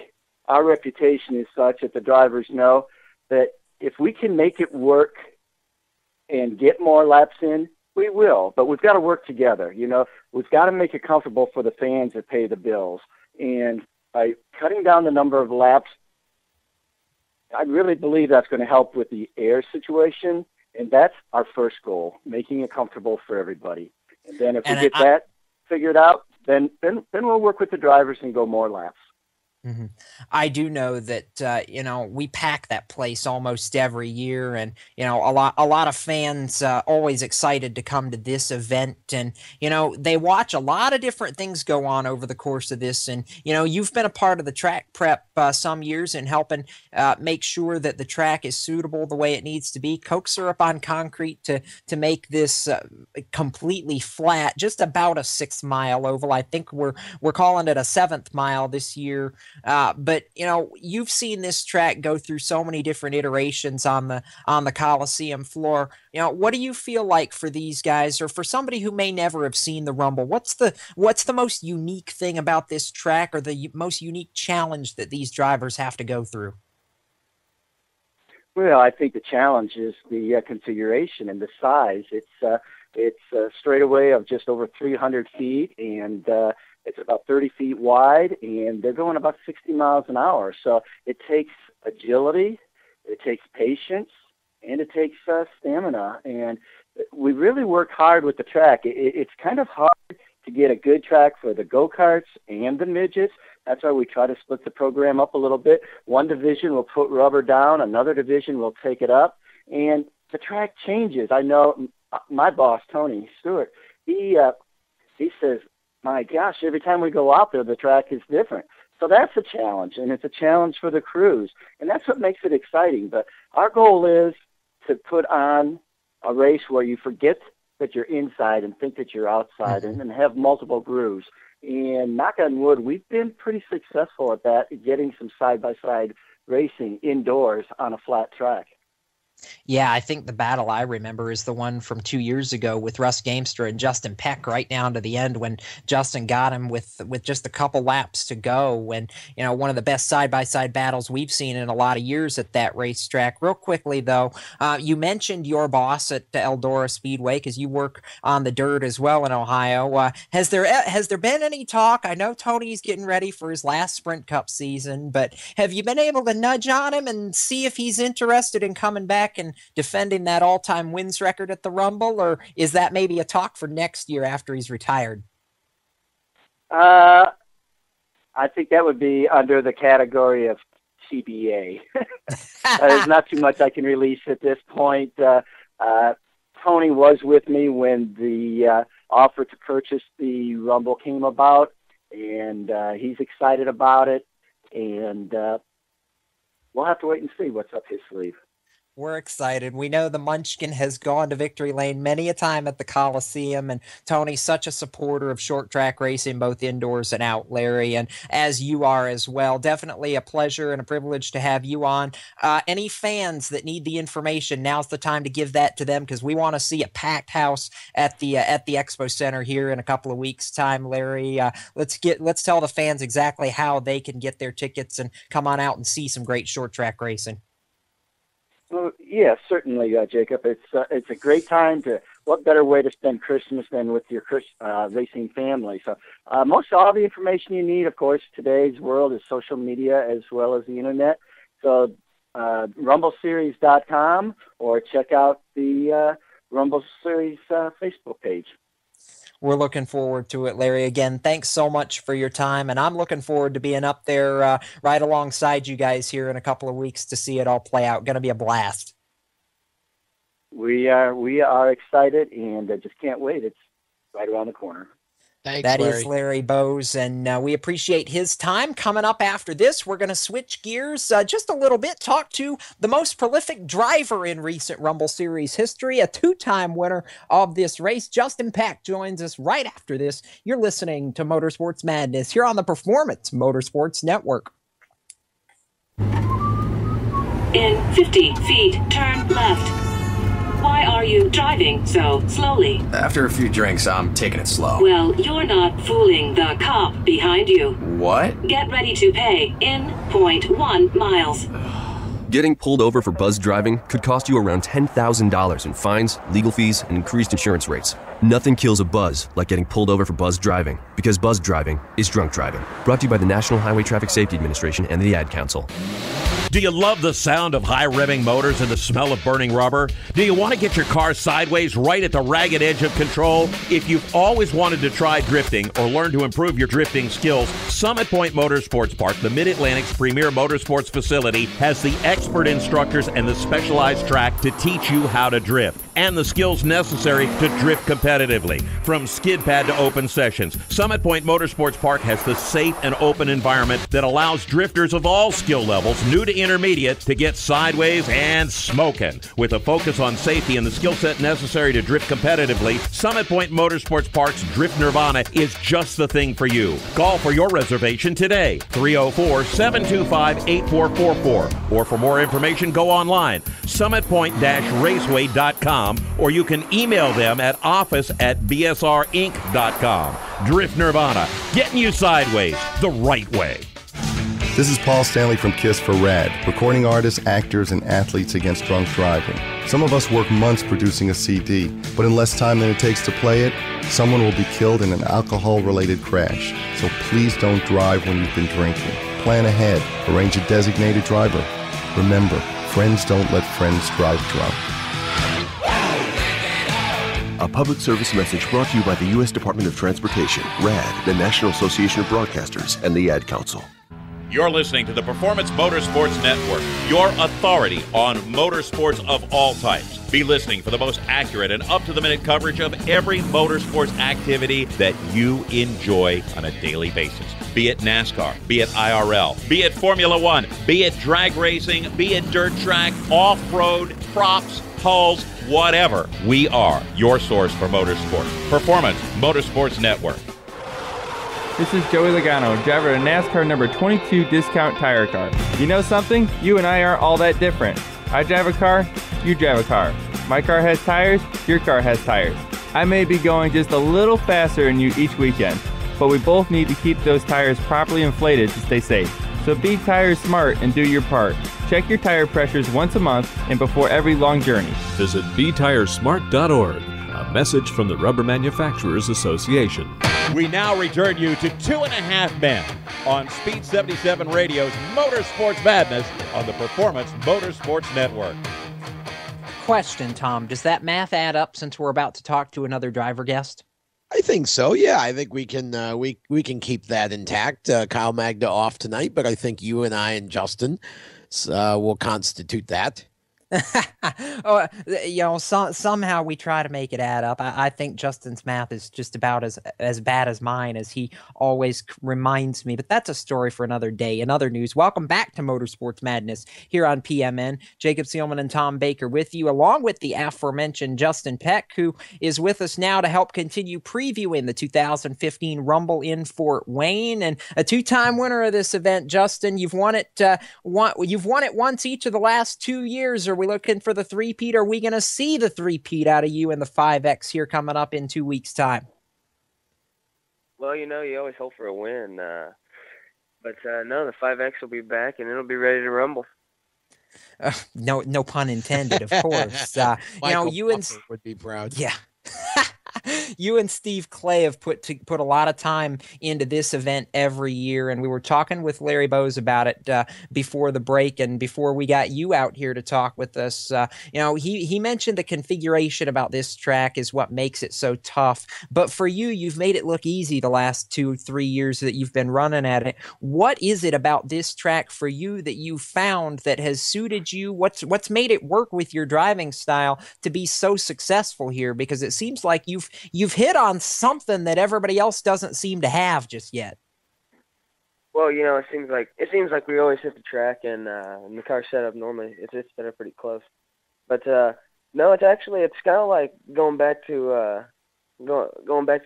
our reputation is such that the drivers know that if we can make it work and get more laps in, we will. But we've got to work together. We've got to make it comfortable for the fans that pay the bills. And by cutting down the number of laps, I really believe that's going to help with the air situation. And that's our first goal, making it comfortable for everybody. And then if we get that figured out, then we'll work with the drivers and go more laps. Mm-hmm. I do know that we pack that place almost every year, and a lot of fans always excited to come to this event, and they watch a lot of different things go on over the course of this, and you've been a part of the track prep some years and helping make sure that the track is suitable the way it needs to be. Coke syrup on concrete to make this completely flat, just about a 6 mile oval. I think we're calling it a 7th mile this year. But you've seen this track go through so many different iterations on the Coliseum floor. What do you feel like for these guys, or for somebody who may never have seen the Rumble? What's the most unique thing about this track, or the most unique challenge that these drivers have to go through? Well, I think the challenge is the configuration and the size. It's a straightaway of just over 300 feet, and it's about 30 feet wide, and they're going about 60 miles an hour. So it takes agility, it takes patience, and it takes stamina. And we really work hard with the track. It's kind of hard to get a good track for the go-karts and the midgets. That's why we try to split the program up a little bit. One division will put rubber down, another division will take it up, and the track changes. I know my boss, Tony Stewart, he says, my gosh, every time we go out there, the track is different. So that's a challenge, and it's a challenge for the crews, and that's what makes it exciting. But our goal is to put on a race where you forget that you're inside and think that you're outside, and have multiple grooves. And knock on wood, we've been pretty successful at that, getting some side-by-side racing indoors on a flat track. Yeah, I think the battle I remember is the one from 2 years ago with Russ Gamester and Justin Peck right down to the end, when Justin got him with just a couple laps to go. And, one of the best side-by-side battles we've seen in a lot of years at that racetrack. Real quickly, though, you mentioned your boss at Eldora Speedway because you work on the dirt as well in Ohio. Has there been any talk? I know Tony's getting ready for his last Sprint Cup season, but have you been able to nudge on him and see if he's interested in coming back and defending that all-time wins record at the Rumble, or is that maybe a talk for next year after he's retired? I think that would be under the category of CBA. There's not too much I can release at this point. Tony was with me when the offer to purchase the Rumble came about, and he's excited about it, and we'll have to wait and see what's up his sleeve. We're excited. We know the Munchkin has gone to victory lane many a time at the Coliseum, and Tony's such a supporter of short track racing, both indoors and out, Larry, and as you are as well. Definitely a pleasure and a privilege to have you on. Any fans that need the information, now's the time to give that to them, because we want to see a packed house at the Expo Center here in a couple of weeks' time, Larry. Let's tell the fans exactly how they can get their tickets and come on out and see some great short track racing. Well, yeah, certainly, Jacob. It's a great time to. What better way to spend Christmas than with your racing family? So, most all the information you need, of course, today's world is social media as well as the internet. So, RumbleSeries.com or check out the Rumble Series Facebook page. We're looking forward to it, Larry. Again, thanks so much for your time, and I'm looking forward to being up there right alongside you guys here in a couple of weeks to see it all play out. Going to be a blast. We are excited and just can't wait. It's right around the corner. Thanks, That Larry. is Larry Bowes, and we appreciate his time. Coming up after this, we're going to switch gears just a little bit, talk to the most prolific driver in recent Rumble Series history, a two-time winner of this race. Justin Peck joins us right after this. You're listening to Motorsports Madness here on the Performance Motorsports Network. In 50 feet, turn left. Why are you driving so slowly? After a few drinks, I'm taking it slow. Well, you're not fooling the cop behind you. What? Get ready to pay in 0.1 miles. Getting pulled over for buzz driving could cost you around $10,000 in fines, legal fees, and increased insurance rates. Nothing kills a buzz like getting pulled over for buzz driving, because buzz driving is drunk driving. Brought to you by the National Highway Traffic Safety Administration and the Ad Council. Do you love the sound of high-revving motors and the smell of burning rubber? Do you want to get your car sideways right at the ragged edge of control? If you've always wanted to try drifting or learn to improve your drifting skills, Summit Point Motorsports Park, the Mid-Atlantic's premier motorsports facility, has the expert instructors and the specialized track to teach you how to drift and the skills necessary to drift competitively. From skid pad to open sessions, Summit Point Motorsports Park has the safe and open environment that allows drifters of all skill levels, new to intermediate, to get sideways and smoking. With a focus on safety and the skill set necessary to drift competitively, Summit Point Motorsports Park's Drift Nirvana is just the thing for you. Call for your reservation today, 304-725-8444. Or for more information, go online, summitpoint-raceway.com, or you can email them at office@bsrinc.com. Drift Nirvana, getting you sideways the right way. This is Paul Stanley from KISS for RAD, recording artists, actors, and athletes against drunk driving. Some of us work months producing a CD, but in less time than it takes to play it, someone will be killed in an alcohol-related crash. So please don't drive when you've been drinking. Plan ahead. Arrange a designated driver. Remember, friends don't let friends drive drunk. A public service message brought to you by the U.S. Department of Transportation, RAD, the National Association of Broadcasters, and the Ad Council. You're listening to the Performance Motorsports Network, your authority on motorsports of all types. Be listening for the most accurate and up-to-the-minute coverage of every motorsports activity that you enjoy on a daily basis. Be it NASCAR, be it IRL, be it Formula One, be it drag racing, be it dirt track, off-road, props, hulls, whatever. We are your source for motorsports. Performance Motorsports Network. This is Joey Logano, driver of NASCAR number 22 Discount Tire Car. You know something? You and I aren't all that different. I drive a car, you drive a car. My car has tires, your car has tires. I may be going just a little faster than you each weekend, but we both need to keep those tires properly inflated to stay safe. So be tire smart and do your part. Check your tire pressures once a month and before every long journey. Visit BeTiresmart.org. A message from the Rubber Manufacturers Association. We now return you to 2.5 Men on Speed77 Radio's Motorsports Madness on the Performance Motorsports Network. Question, Tom, does that math add up since we're about to talk to another driver guest? I think so. Yeah, I think we can we can keep that intact. Kyle Magda off tonight, but I think you and I and Justin will constitute that. Oh, somehow we try to make it add up. I think Justin's math is just about as bad as mine, as he always reminds me. But that's a story for another day. In other news, welcome back to Motorsports Madness here on PMN. Jacob Seelman and Tom Baker with you, along with the aforementioned Justin Peck, who is with us now to help continue previewing the 2015 Rumble in Fort Wayne, and a two-time winner of this event. Justin, you've won it. You've won it once each of the last 2 years. Are we looking for the three-peat? Are we going to see the three-peat out of you in the 5X here coming up in 2 weeks' time? Well, you always hope for a win. But no, the 5X will be back, and it'll be ready to rumble. No pun intended, of course. Michael you and Buffer would be proud. yeah. You and Steve Clay have put a lot of time into this event every year, and we were talking with Larry Bowes about it before the break and before we got you out here to talk with us. He mentioned the configuration about this track is what makes it so tough. But for you, you've made it look easy the last 2-3 years that you've been running at it. What is it about this track for you that you found that has suited you? What's made it work with your driving style to be so successful here? Because it seems like you've hit on something that everybody else doesn't seem to have just yet. Well, it seems like we always hit the track, and the car set up normally it's set up pretty close. But no, it's kind of like going back to the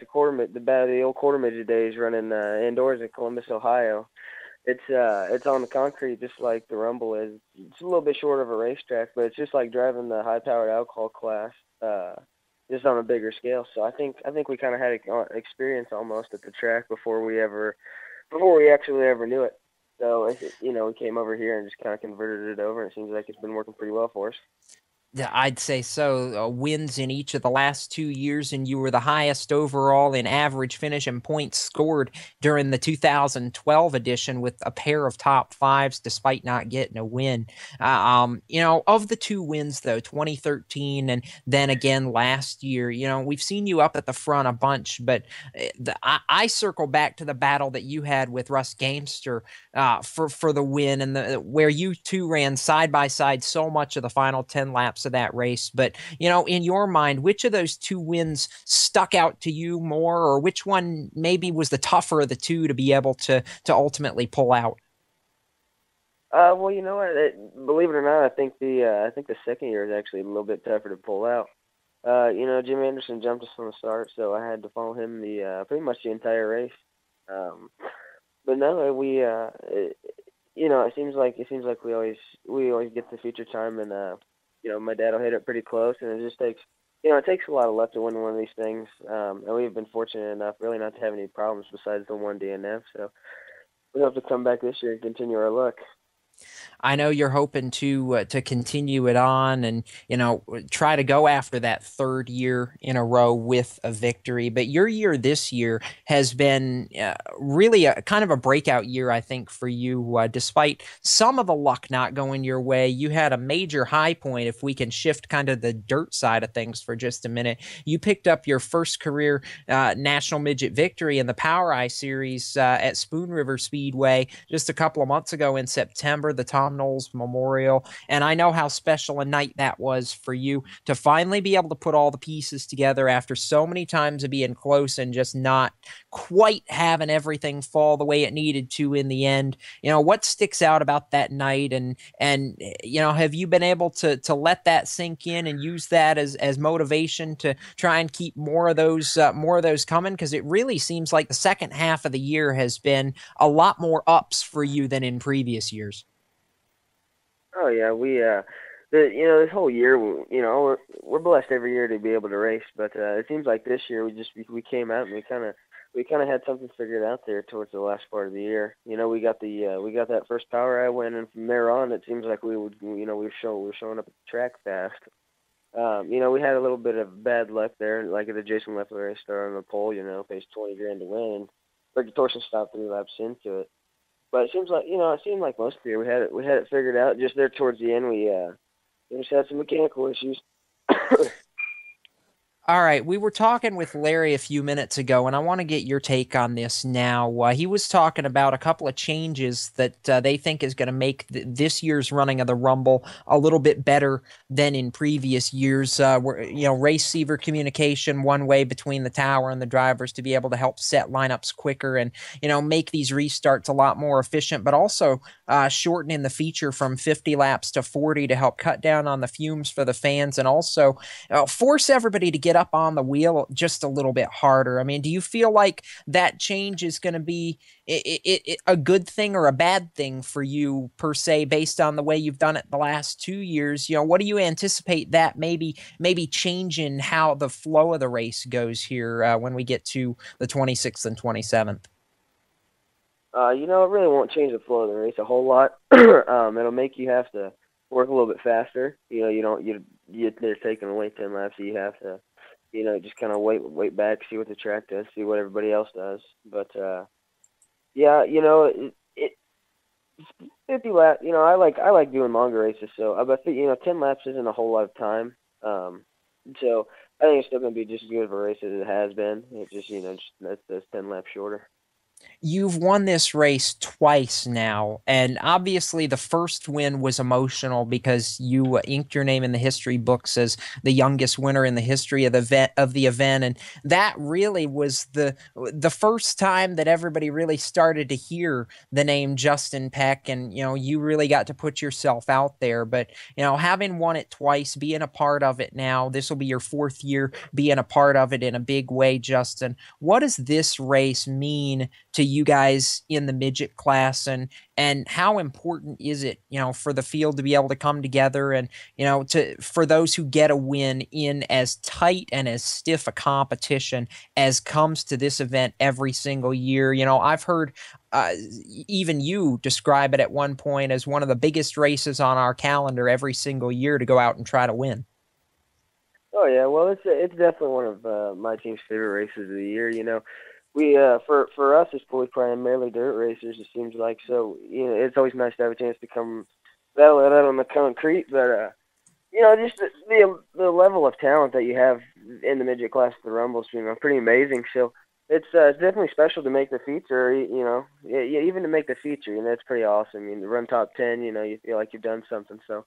old quarter midget days running indoors in Columbus, Ohio. It's on the concrete just like the Rumble is. It's a little bit short of a racetrack, but it's just like driving the high-powered alcohol class. Just on a bigger scale. So I think we kind of had experience almost at the track before we actually ever knew it. So we came over here and just kind of converted it over, and it seems like it's been working pretty well for us. Yeah, I'd say so. Wins in each of the last 2 years, and you were the highest overall in average finish and points scored during the 2012 edition with a pair of top fives despite not getting a win. Of the 2 wins, though, 2013 and then again last year, we've seen you up at the front a bunch, but I circle back to the battle that you had with Russ Gamester for the win, and where you two ran side by side so much of the final 10 laps of that race. But in your mind, which of those 2 wins stuck out to you more, or which one maybe was the tougher of the 2 to be able to ultimately pull out? Well, you know what? Believe it or not, I think the second year is actually a little bit tougher to pull out. Jim Anderson jumped us from the start, so I had to follow him pretty much the entire race. But no, it seems like we always get the feature time, and my dad will hit it pretty close, and it just takes a lot of luck to win one of these things. And we've been fortunate enough really not to have any problems besides the one DNF. So we'll have to come back this year and continue our luck. I know you're hoping to continue it on and, try to go after that 3rd year in a row with a victory. But your year this year has been really a kind of a breakout year, I think, for you. Despite some of the luck not going your way, you had a major high point. If we can shift kind of the dirt side of things for just a minute, you picked up your first career National Midget victory in the Power Eye Series at Spoon River Speedway just a couple of months ago in September, the Tom Knowles Memorial. And I know how special a night that was for you to finally be able to put all the pieces together after so many times of being close and just not quite having everything fall the way it needed to in the end. What sticks out about that night, and have you been able to let that sink in and use that as motivation to try and keep more of those coming? Because it really seems like the second half of the year has been a lot more ups for you than in previous years. Oh yeah, this whole year, we're blessed every year to be able to race. But it seems like this year we came out and we kind of had something figured out there towards the last part of the year. We got that first Power Eye win, and from there on, it seems like we were showing up at the track fast. We had a little bit of bad luck there, like at the Jason Leffler race, started on the pole. Pays $20,000 to win, but the torsion stopped 3 laps into it. But it seemed like most of the year we had it figured out. Just there towards the end, we just had some mechanical issues. All right, we were talking with Larry a few minutes ago, and I want to get your take on this now. He was talking about a couple of changes that they think is going to make this year's running of the Rumble a little bit better than in previous years. Receiver communication one way between the tower and the drivers to be able to help set lineups quicker and, make these restarts a lot more efficient, but also shortening the feature from 50 laps to 40 to help cut down on the fumes for the fans, and also force everybody to get up on the wheel just a little bit harder. I mean, do you feel like that change is going to be a good thing or a bad thing for you per se, based on the way you've done it the last 2 years? What do you anticipate that maybe changing how the flow of the race goes here when we get to the 26th and 27th? It really won't change the flow of the race a whole lot. It'll make you have to work a little bit faster. They're taking away 10 laps, so you have to, just kind of wait back, see what the track does, see what everybody else does. But yeah, it's 50 laps. I like doing longer races, so I think 10 laps isn't a whole lot of time. So I think it's still going to be just as good of a race as it has been. It just that's 10 laps shorter. You've won this race twice now, and obviously the first win was emotional because you inked your name in the history books as the youngest winner in the history of the event, and that really was the first time that everybody really started to hear the name Justin Peck, and you really got to put yourself out there. But having won it twice, being a part of it now, this will be your fourth year being a part of it in a big way, Justin. What does this race mean to you guys in the midget class, and how important is it, for the field to be able to come together and, for those who get a win in as tight and as stiff a competition as comes to this event every single year? I've heard even you describe it at one point as one of the biggest races on our calendar every single year to go out and try to win. Oh yeah, well it's definitely one of my team's favorite races of the year. We for us as primarily dirt racers, it seems like. So it's always nice to have a chance to come battle it out on the concrete. But just the level of talent that you have in the midget class of the Rumbles, pretty amazing. So it's definitely special to make the feature. Even to make the feature, that's pretty awesome. To run top 10, you feel like you've done something. So.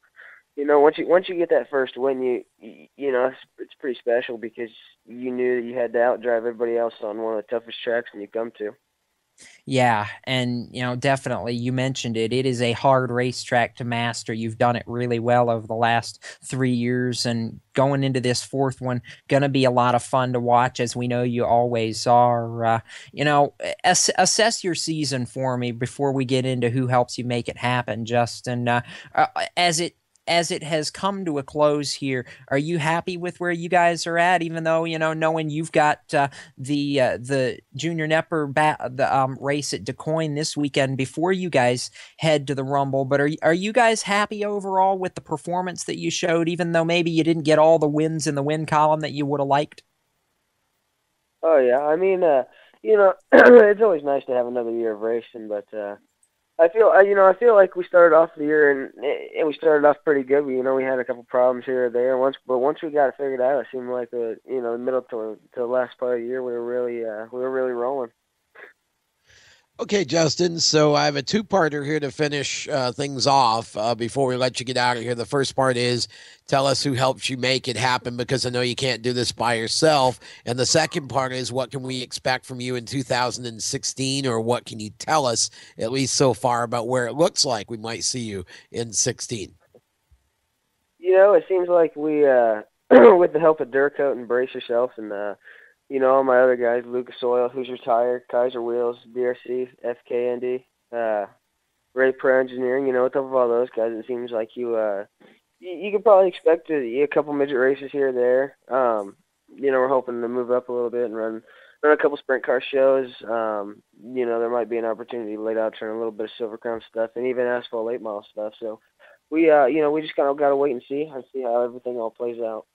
Once you get that first win, it's pretty special because you knew that you had to outdrive everybody else on one of the toughest tracks that you come to. Yeah, and definitely, you mentioned it. It is a hard racetrack to master. You've done it really well over the last 3 years, and going into this fourth one, going to be a lot of fun to watch, as we know you always are. Assess your season for me before we get into who helps you make it happen, Justin. As it has come to a close here, are you happy with where you guys are at? Even though knowing you've got the Junior Nepper race at DuQuoin this weekend before you guys head to the Rumble, but are you guys happy overall with the performance that you showed? Even though maybe you didn't get all the wins in the win column that you would have liked. Oh yeah, I mean, it's always nice to have another year of racing, but. I feel like we started off the year and we started off pretty good. We had a couple problems here or there. But once we got it figured out, it seemed like the middle to the last part of the year we were really rolling. Okay, Justin, so I have a two-parter here to finish things off before we let you get out of here. The first part is tell us who helps you make it happen, because I know you can't do this by yourself. And the second part is what can we expect from you in 2016, or what can you tell us, at least so far, about where it looks like we might see you in 16? It seems like we, with the help of Durcoat and Brace Yourself and all my other guys, Lucas Oil, who's retired, Kaiser Wheels, BRC, FKND, Ray Pro Engineering, with all those guys, it seems like you could probably expect a couple midget races here or there. We're hoping to move up a little bit and run a couple sprint car shows. There might be an opportunity later out to run a little bit of Silver Crown stuff and even asphalt late model stuff. So we just kind of got to wait and see how everything all plays out.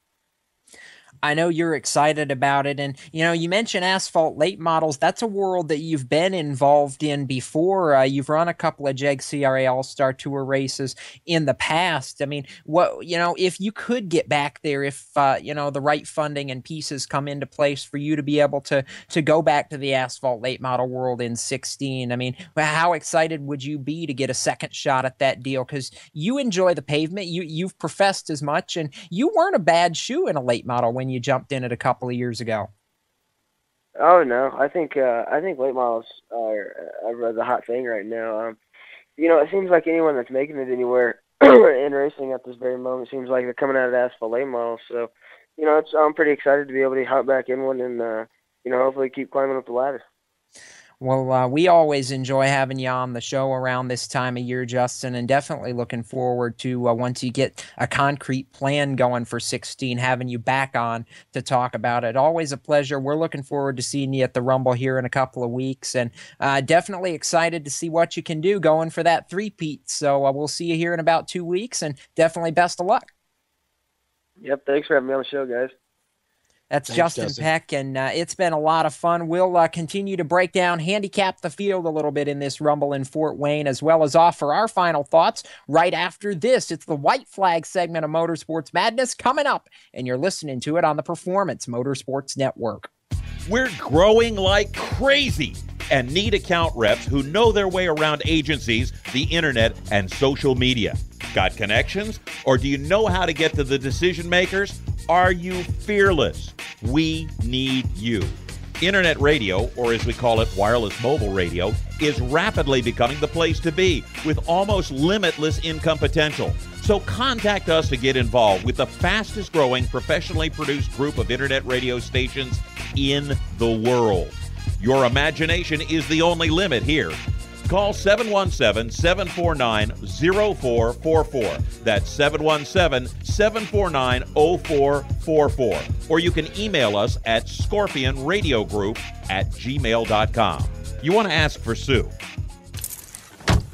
I know you're excited about it. And, you mentioned asphalt late models. That's a world that you've been involved in before. You've run a couple of JEG CRA All-Star Tour races in the past. I mean, if you could get back there, if, the right funding and pieces come into place for you to be able to go back to the asphalt late model world in 16, I mean, how excited would you be to get a second shot at that deal? Because you enjoy the pavement. You've professed as much, and you weren't a bad shoe in a late model when you jumped in it a couple of years ago. Oh no, I think late models are the hot thing right now. It seems like anyone that's making it anywhere in racing at this very moment seems like they're coming out of asphalt late models. So, I'm pretty excited to be able to hop back in one and hopefully keep climbing up the ladder. Well, we always enjoy having you on the show around this time of year, Justin, and definitely looking forward to once you get a concrete plan going for 16, having you back on to talk about it. Always a pleasure. We're looking forward to seeing you at the Rumble here in a couple of weeks, and definitely excited to see what you can do going for that three-peat. So we'll see you here in about 2 weeks, and definitely best of luck. Yep, thanks for having me on the show, guys. That's Thanks, Justin Peck, and it's been a lot of fun. We'll continue to break down, handicap the field a little bit in this Rumble in Fort Wayne, as well as offer our final thoughts right after this. It's the White Flag segment of Motorsports Madness coming up, and you're listening to it on the Performance Motorsports Network. We're growing like crazy and need account reps who know their way around agencies, the internet, and social media. Got connections? Or do you know how to get to the decision makers? Are you fearless? We need you. Internet radio, or as we call it, wireless mobile radio, is rapidly becoming the place to be with almost limitless income potential. So contact us to get involved with the fastest growing professionally produced group of internet radio stations in the world. Your imagination is the only limit here. Call 717-749-0444. That's 717-749-0444. Or you can email us at scorpionradiogroup@gmail.com. You want to ask for Sue.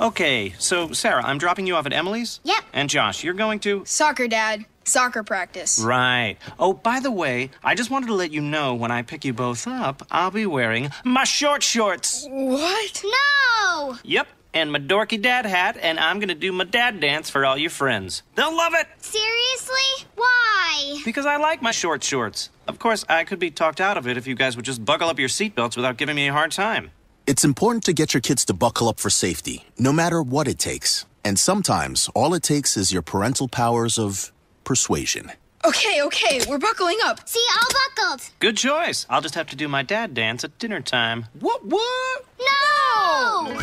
Okay, so Sarah, I'm dropping you off at Emily's? Yep. And Josh, you're going to? Soccer, Dad. Soccer practice. Right. Oh, by the way, I just wanted to let you know when I pick you both up, I'll be wearing my short shorts. What? No! Yep, and my dorky dad hat, and I'm gonna do my dad dance for all your friends. They'll love it! Seriously? Why? Because I like my short shorts. Of course, I could be talked out of it if you guys would just buckle up your seatbelts without giving me a hard time. It's important to get your kids to buckle up for safety, no matter what it takes. And sometimes, all it takes is your parental powers of persuasion. Okay, we're buckling up. See, all buckled. Good choice. I'll just have to do my dad dance at dinner time. What? No!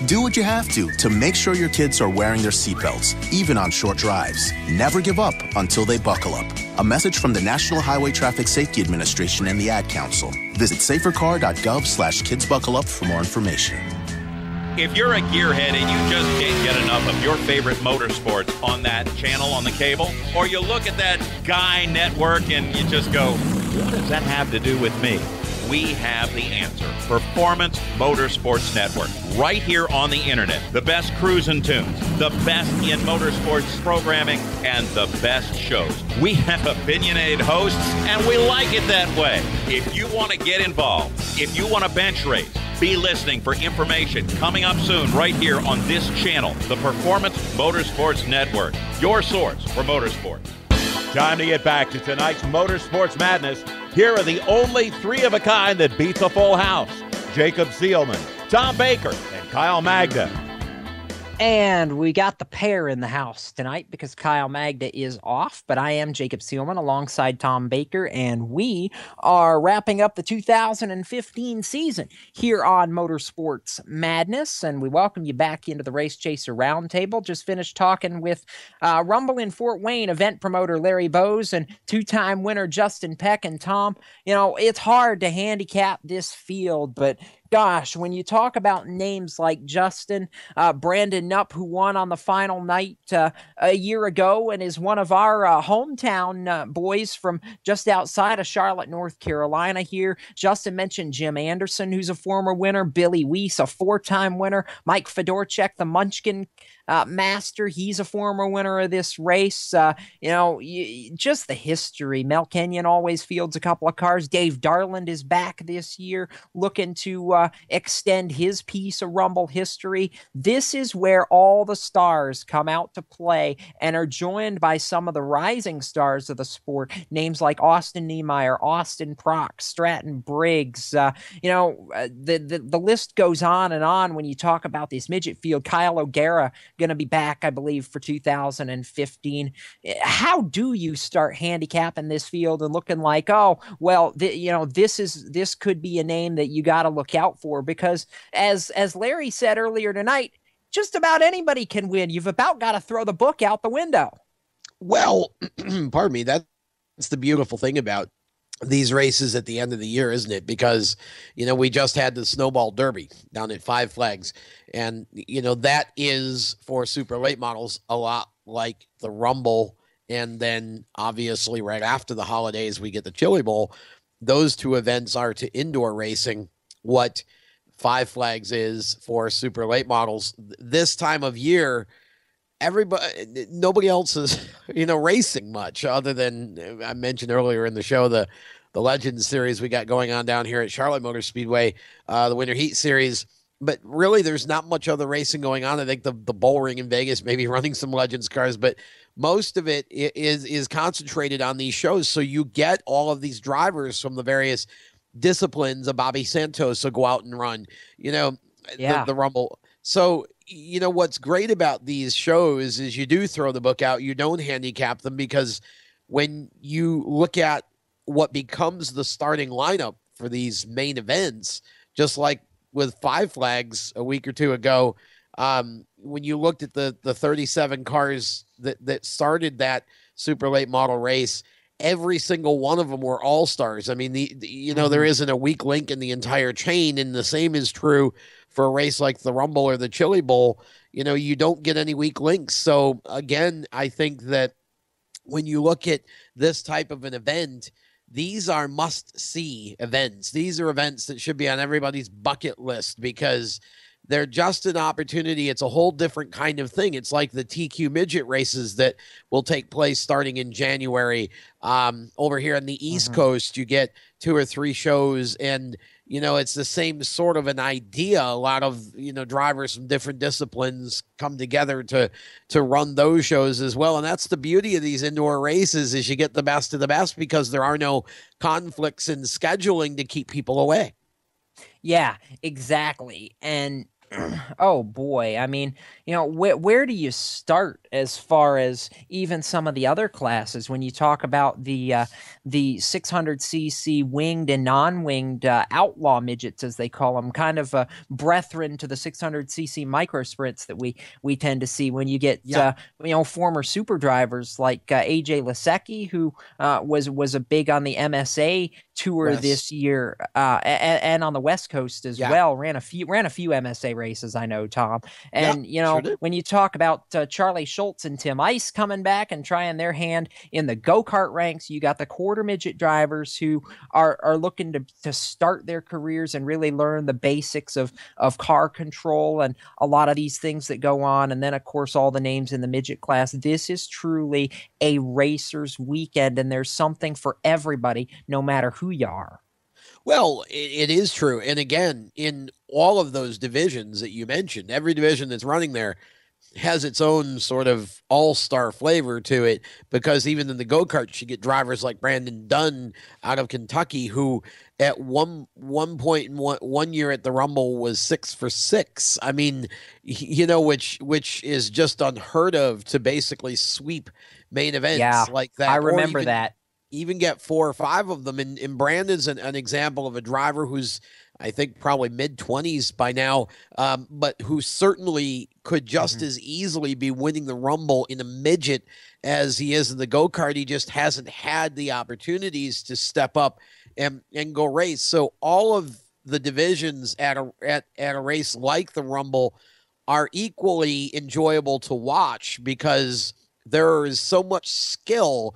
Do what you have to make sure your kids are wearing their seatbelts, even on short drives. Never give up until they buckle up. A message from the National Highway Traffic Safety Administration and the Ad Council. Visit safercar.gov/kidsbuckleup for more information. If you're a gearhead and you just can't get enough of your favorite motorsports on that channel on the cable, or you look at that Guy network and you just go, what does that have to do with me? We have the answer. Performance Motorsports Network. Right here on the internet. The best cruising tunes, the best in motorsports programming, and the best shows. We have opinionated hosts, and we like it that way. If you want to get involved, if you want to bench race, be listening for information coming up soon right here on this channel, the Performance Motorsports Network, your source for motorsports. Time to get back to tonight's Motorsports Madness. Here are the only three of a kind that beats a full house. Jacob Seelman, Tom Baker, and Kyle Magda. And we got the pair in the house tonight because Kyle Magda is off, but I am Jacob Seelman alongside Tom Baker, and we are wrapping up the 2015 season here on Motorsports Madness, and we welcome you back into the Race Chaser Roundtable. Just finished talking with Rumble in Fort Wayne event promoter Larry Bowes and two-time winner Justin Peck. And Tom, you know, it's hard to handicap this field, but gosh, when you talk about names like Justin, Brandon Knupp, who won on the final night a year ago and is one of our hometown boys from just outside of Charlotte, North Carolina here. Justin mentioned Jim Anderson, who's a former winner, Billy Weiss, a four-time winner, Mike Fedorchak, the Munchkin master. He's a former winner of this race. Just the history. Mel Kenyon always fields a couple of cars. Dave Darland is back this year looking to extend his piece of Rumble history. This is where all the stars come out to play and are joined by some of the rising stars of the sport. Names like Austin Niemeyer, Austin Prock, Stratton Briggs. The list goes on and on when you talk about this midget field. Kyle O'Gara going to be back, I believe, for 2015. How do you start handicapping this field and looking like, this could be a name that you got to look out for? Because as Larry said earlier tonight, just about anybody can win. You've about got to throw the book out the window. Well, pardon me. That's the beautiful thing about these races at the end of the year, isn't it? Because, we just had the Snowball Derby down at Five Flags. And, that is for super late models a lot like the Rumble. And then obviously right after the holidays, we get the Chili Bowl. Those two events are to indoor racing what Five Flags is for super late models. This time of year, nobody else is, racing much other than I mentioned earlier in the show, the Legends Series we got going on down here at Charlotte Motor Speedway, the Winter Heat Series. But really, there's not much other racing going on. I think the Bull Ring in Vegas may be running some Legends cars, but most of it is concentrated on these shows. So you get all of these drivers from the various disciplines. Bobby Santos will go out and run, the Rumble. So, what's great about these shows is you do throw the book out. You don't handicap them, because when you look at what becomes the starting lineup for these main events, just like with Five Flags a week or two ago, when you looked at the 37 cars that started that super late model race, every single one of them were all-stars. I mean, there isn't a weak link in the entire chain, and the same is true for a race like the Rumble or the Chili Bowl. You don't get any weak links. So again, I think that when you look at this type of an event, these are must-see events. These are events that should be on everybody's bucket list, because they're just an opportunity. It's a whole different kind of thing. It's like the TQ midget races that will take place starting in January. Over here on the East Coast, you get 2 or 3 shows, and it's the same sort of an idea. A lot of drivers from different disciplines come together to run those shows as well. And that's the beauty of these indoor races, is you get the best of the best, because there are no conflicts in scheduling to keep people away. Yeah, exactly. And oh boy, I mean, where do you start as far as even some of the other classes when you talk about the 600cc winged and non-winged outlaw midgets, as they call them, kind of brethren to the 600cc micro sprints that we tend to see when you get former super drivers like AJ Lasecki, who was a big on the MSA tour this year, and on the West Coast as well. Ran a few MSA races, I know, Tom. And when you talk about Charlie Schultz and Tim Ice coming back and trying their hand in the go-kart ranks, you got the quarter midget drivers who are looking to start their careers and really learn the basics of car control and a lot of these things that go on. And then, of course, all the names in the midget class. This is truly a racer's weekend, and there's something for everybody, no matter who you are. Well, it is true. And again, in all of those divisions that you mentioned, every division that's running there has its own sort of all-star flavor to it, because even in the go-karts, you get drivers like Brandon Dunn out of Kentucky, who at one point in one year at the Rumble was 6 for 6. I mean, which is just unheard of, to basically sweep main events like that. I remember that. Even get 4 or 5 of them. And Brandon's an example of a driver who's, I think, probably mid-20s by now, but who certainly could just as easily be winning the Rumble in a midget as he is in the go-kart. He just hasn't had the opportunities to step up and go race. So all of the divisions at a race like the Rumble are equally enjoyable to watch, because there is so much skill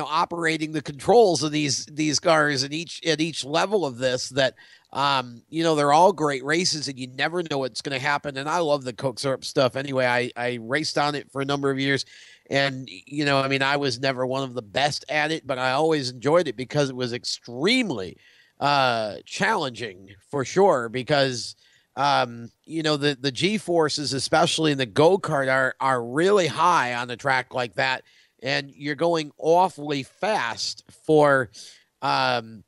operating the controls of these cars at each level of this, that they're all great races, and you never know what's going to happen. And I love the Coke syrup stuff anyway. I raced on it for a number of years, and I was never one of the best at it, but I always enjoyed it because it was extremely challenging, for sure, because the G-forces, especially in the go-kart, are really high on a track like that. And you're going awfully fast for, the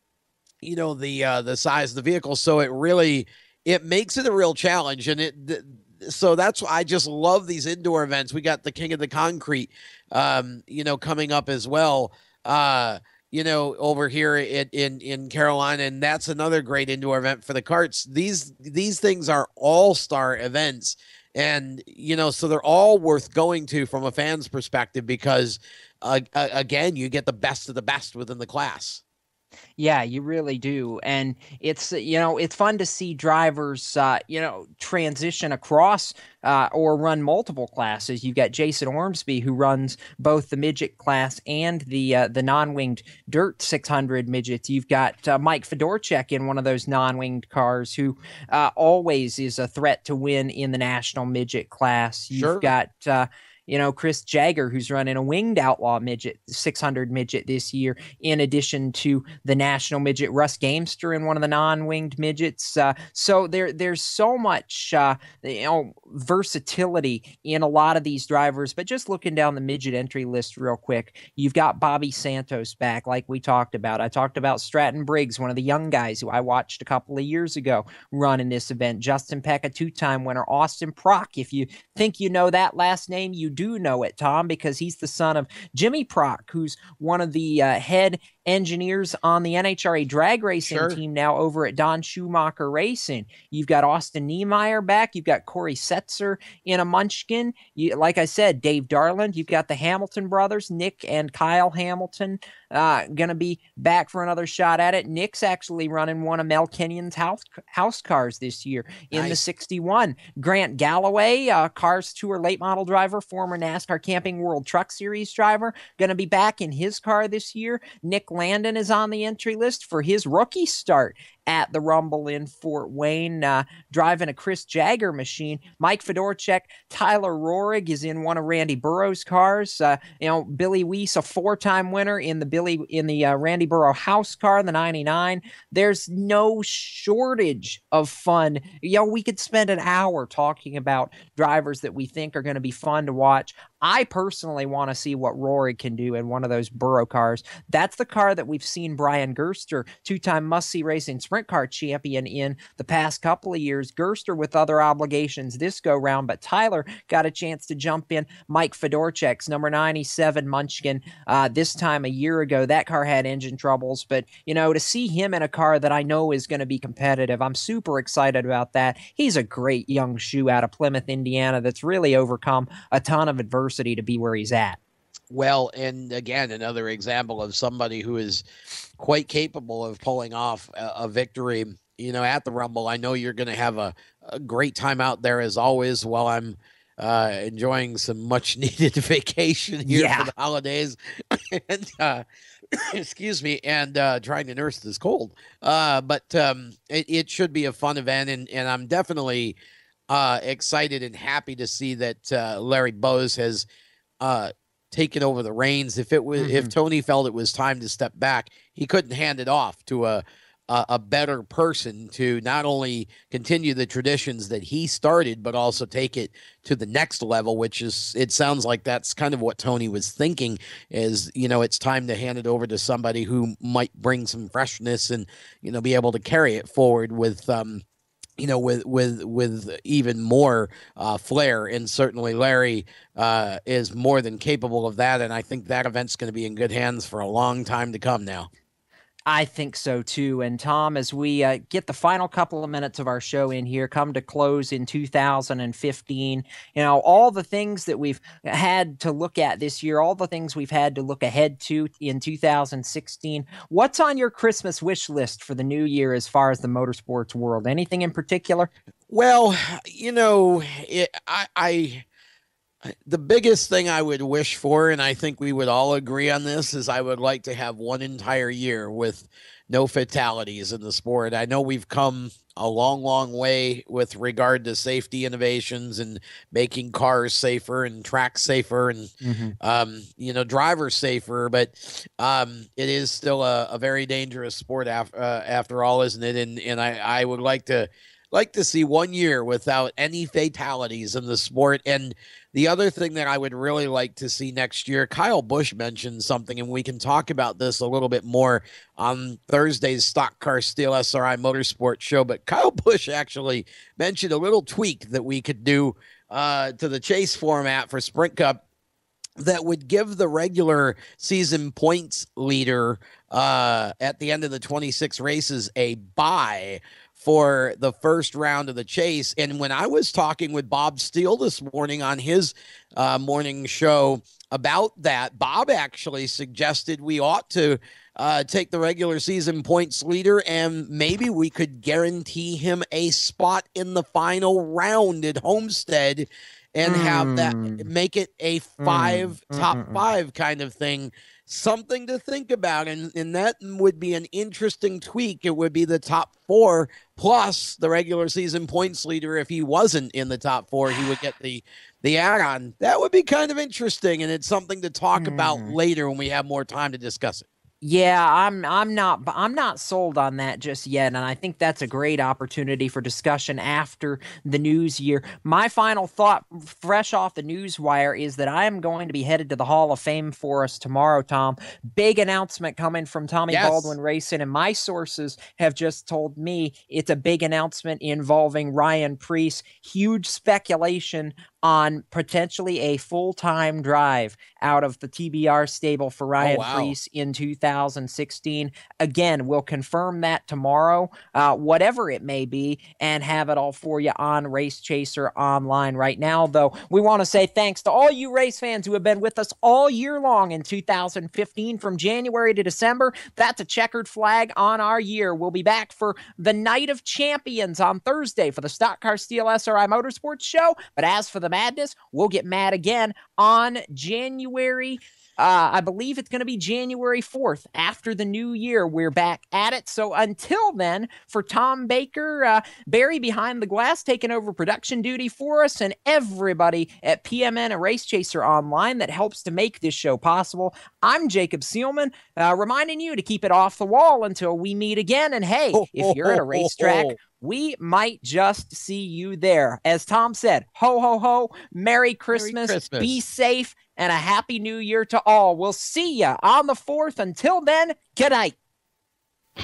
size of the vehicle. So it makes it a real challenge. And so that's why I just love these indoor events. We got the King of the Concrete, coming up as well, over here in Carolina. And that's another great indoor event for the karts. These things are all-star events. And, so they're all worth going to from a fan's perspective, because again, you get the best of the best within the class. Yeah, you really do. And it's, it's fun to see drivers, transition across or run multiple classes. You've got Jason Ormsby, who runs both the midget class and the non-winged dirt 600 midgets. You've got Mike Fedorchak in one of those non-winged cars, who always is a threat to win in the national midget class. You've got Chris Jagger, who's running a winged outlaw midget, 600 midget this year, in addition to the national midget. Russ Gamester in one of the non-winged midgets. So there's so much, versatility in a lot of these drivers. But just looking down the midget entry list real quick, you've got Bobby Santos back, like we talked about. I talked about Stratton Briggs, one of the young guys who I watched a couple of years ago running this event. Justin Peck, a two-time winner. Austin Prock, if you think you know that last name, you do know it, Tom, because he's the son of Jimmy Prock, who's one of the head engineers on the NHRA drag racing team now over at Don Schumacher Racing. You've got Austin Niemeyer back. You've got Corey Setzer in a Munchkin. Like I said, Dave Darland. You've got the Hamilton brothers, Nick and Kyle Hamilton, going to be back for another shot at it. Nick's actually running one of Mel Kenyon's house cars this year in the 61. Grant Galloway, Cars Tour late model driver, former NASCAR Camping World Truck Series driver, going to be back in his car this year. Nick Landon is on the entry list for his rookie start at the Rumble in Fort Wayne, driving a Chris Jagger machine. Mike Fedorchak, Tyler Rohrig is in one of Randy Burroughs' cars. Billy Weiss, a four-time winner in the Randy Burrow house car, the 99. There's no shortage of fun. We could spend an hour talking about drivers that we think are going to be fun to watch. I personally want to see what Rohrig can do in one of those Burrow cars. That's the car that we've seen Brian Gerster, two-time Must-See Racing sprint car champion, in the past couple of years. Gerster with other obligations this go-round, but Tyler got a chance to jump in. Mike Fedorchak's number 97 Munchkin this time a year ago. That car had engine troubles, but, to see him in a car that I know is going to be competitive, I'm super excited about that. He's a great young shoe out of Plymouth, Indiana, that's really overcome a ton of adversity to be where he's at. Well, and again, another example of somebody who is quite capable of pulling off a victory, at the Rumble. I know you're going to have a great time out there, as always, while I'm enjoying some much needed vacation here for the holidays. And, excuse me, and trying to nurse this cold. But it should be a fun event, and I'm definitely excited and happy to see that Larry Bowes has taken over the reins. If Tony felt it was time to step back, he couldn't hand it off to a better person to not only continue the traditions that he started, but also take it to the next level, which is, it sounds like that's kind of what Tony was thinking, is, it's time to hand it over to somebody who might bring some freshness and, be able to carry it forward with, with even more flair. And certainly Larry is more than capable of that. And I think that event's going to be in good hands for a long time to come now. I think so too. And Tom, as we get the final couple of minutes of our show in here, come to close in 2015, all the things that we've had to look at this year, all the things we've had to look ahead to in 2016, what's on your Christmas wish list for the new year as far as the motorsports world? Anything in particular? Well, the biggest thing I would wish for, and I think we would all agree on this, is I would like to have one entire year with no fatalities in the sport. I know we've come a long, long way with regard to safety innovations and making cars safer and tracks safer and, drivers safer, but it is still a very dangerous sport after all, isn't it? And I would like to see 1 year without any fatalities in the sport. And the other thing that I would really like to see next year, Kyle Busch mentioned something, and we can talk about this a little bit more on Thursday's Stock Car Steel SRI Motorsports show, but Kyle Busch actually mentioned a little tweak that we could do to the chase format for Sprint Cup that would give the regular season points leader at the end of the 26 races a bye for the first round of the chase. And when I was talking with Bob Steele this morning on his morning show, about that. Bob actually suggested we ought to take the regular season points leader, and maybe we could guarantee him a spot in the final round at Homestead and have that, make it a top five kind of thing. Something to think about, and that would be an interesting tweak. It would be the top 4 plus the regular season points leader. If he wasn't in the top 4, he would get the add-on. That would be kind of interesting, and it's something to talk about later when we have more time to discuss it. Yeah, I'm not sold on that just yet, and I think that's a great opportunity for discussion after the news year. My final thought, fresh off the news wire, is that I am going to be headed to the Hall of Fame for us tomorrow, Tom. Big announcement coming from Tommy Baldwin Racing, and my sources have just told me it's a big announcement involving Ryan Preece. Huge speculation on potentially a full-time drive out of the TBR stable for Ryan Preece in 2016. Again, we'll confirm that tomorrow, whatever it may be, and have it all for you on Race Chaser Online. Right now, though, we want to say thanks to all you race fans who have been with us all year long in 2015 from January to December. That's a checkered flag on our year. We'll be back for the Night of Champions on Thursday for the Stock Car Steel SRI Motorsports show. But as for the madness, we'll get mad again on January. I believe it's going to be January 4th. After the new year, we're back at it. So until then, for Tom Baker, Barry behind the glass taking over production duty for us, and everybody at PMN and Race Chaser Online that helps to make this show possible, I'm Jacob Seelman, reminding you to keep it off the wall until we meet again. And hey, if you're at a racetrack, we might just see you there. As Tom said, ho, ho, ho, Merry Christmas, be safe, and a Happy New Year to all. We'll see you on the 4th. Until then, good night.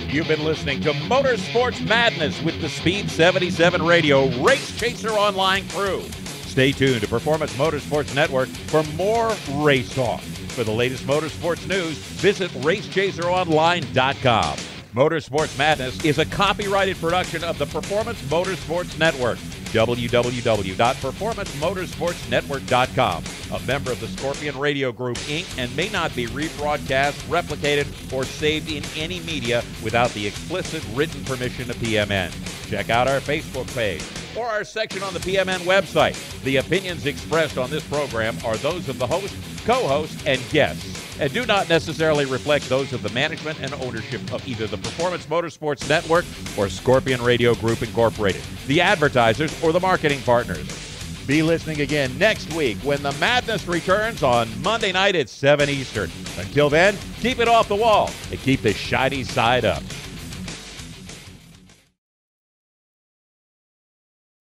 You've been listening to Motorsports Madness with the Speed77 Radio Race Chaser Online crew. Stay tuned to Performance Motorsports Network for more race talk. For the latest motorsports news, visit racechaseronline.com. Motorsports Madness is a copyrighted production of the Performance Motorsports Network. www.performancemotorsportsnetwork.com. A member of the Scorpion Radio Group, Inc., and may not be rebroadcast, replicated, or saved in any media without the explicit written permission of PMN. Check out our Facebook page or our section on the PMN website. The opinions expressed on this program are those of the host, co-host, and guests, and do not necessarily reflect those of the management and ownership of either the Performance Motorsports Network or Scorpion Radio Group Incorporated, the advertisers, or the marketing partners. Be listening again next week when the madness returns on Monday night at 7 Eastern. Until then, keep it off the wall and keep the shiny side up.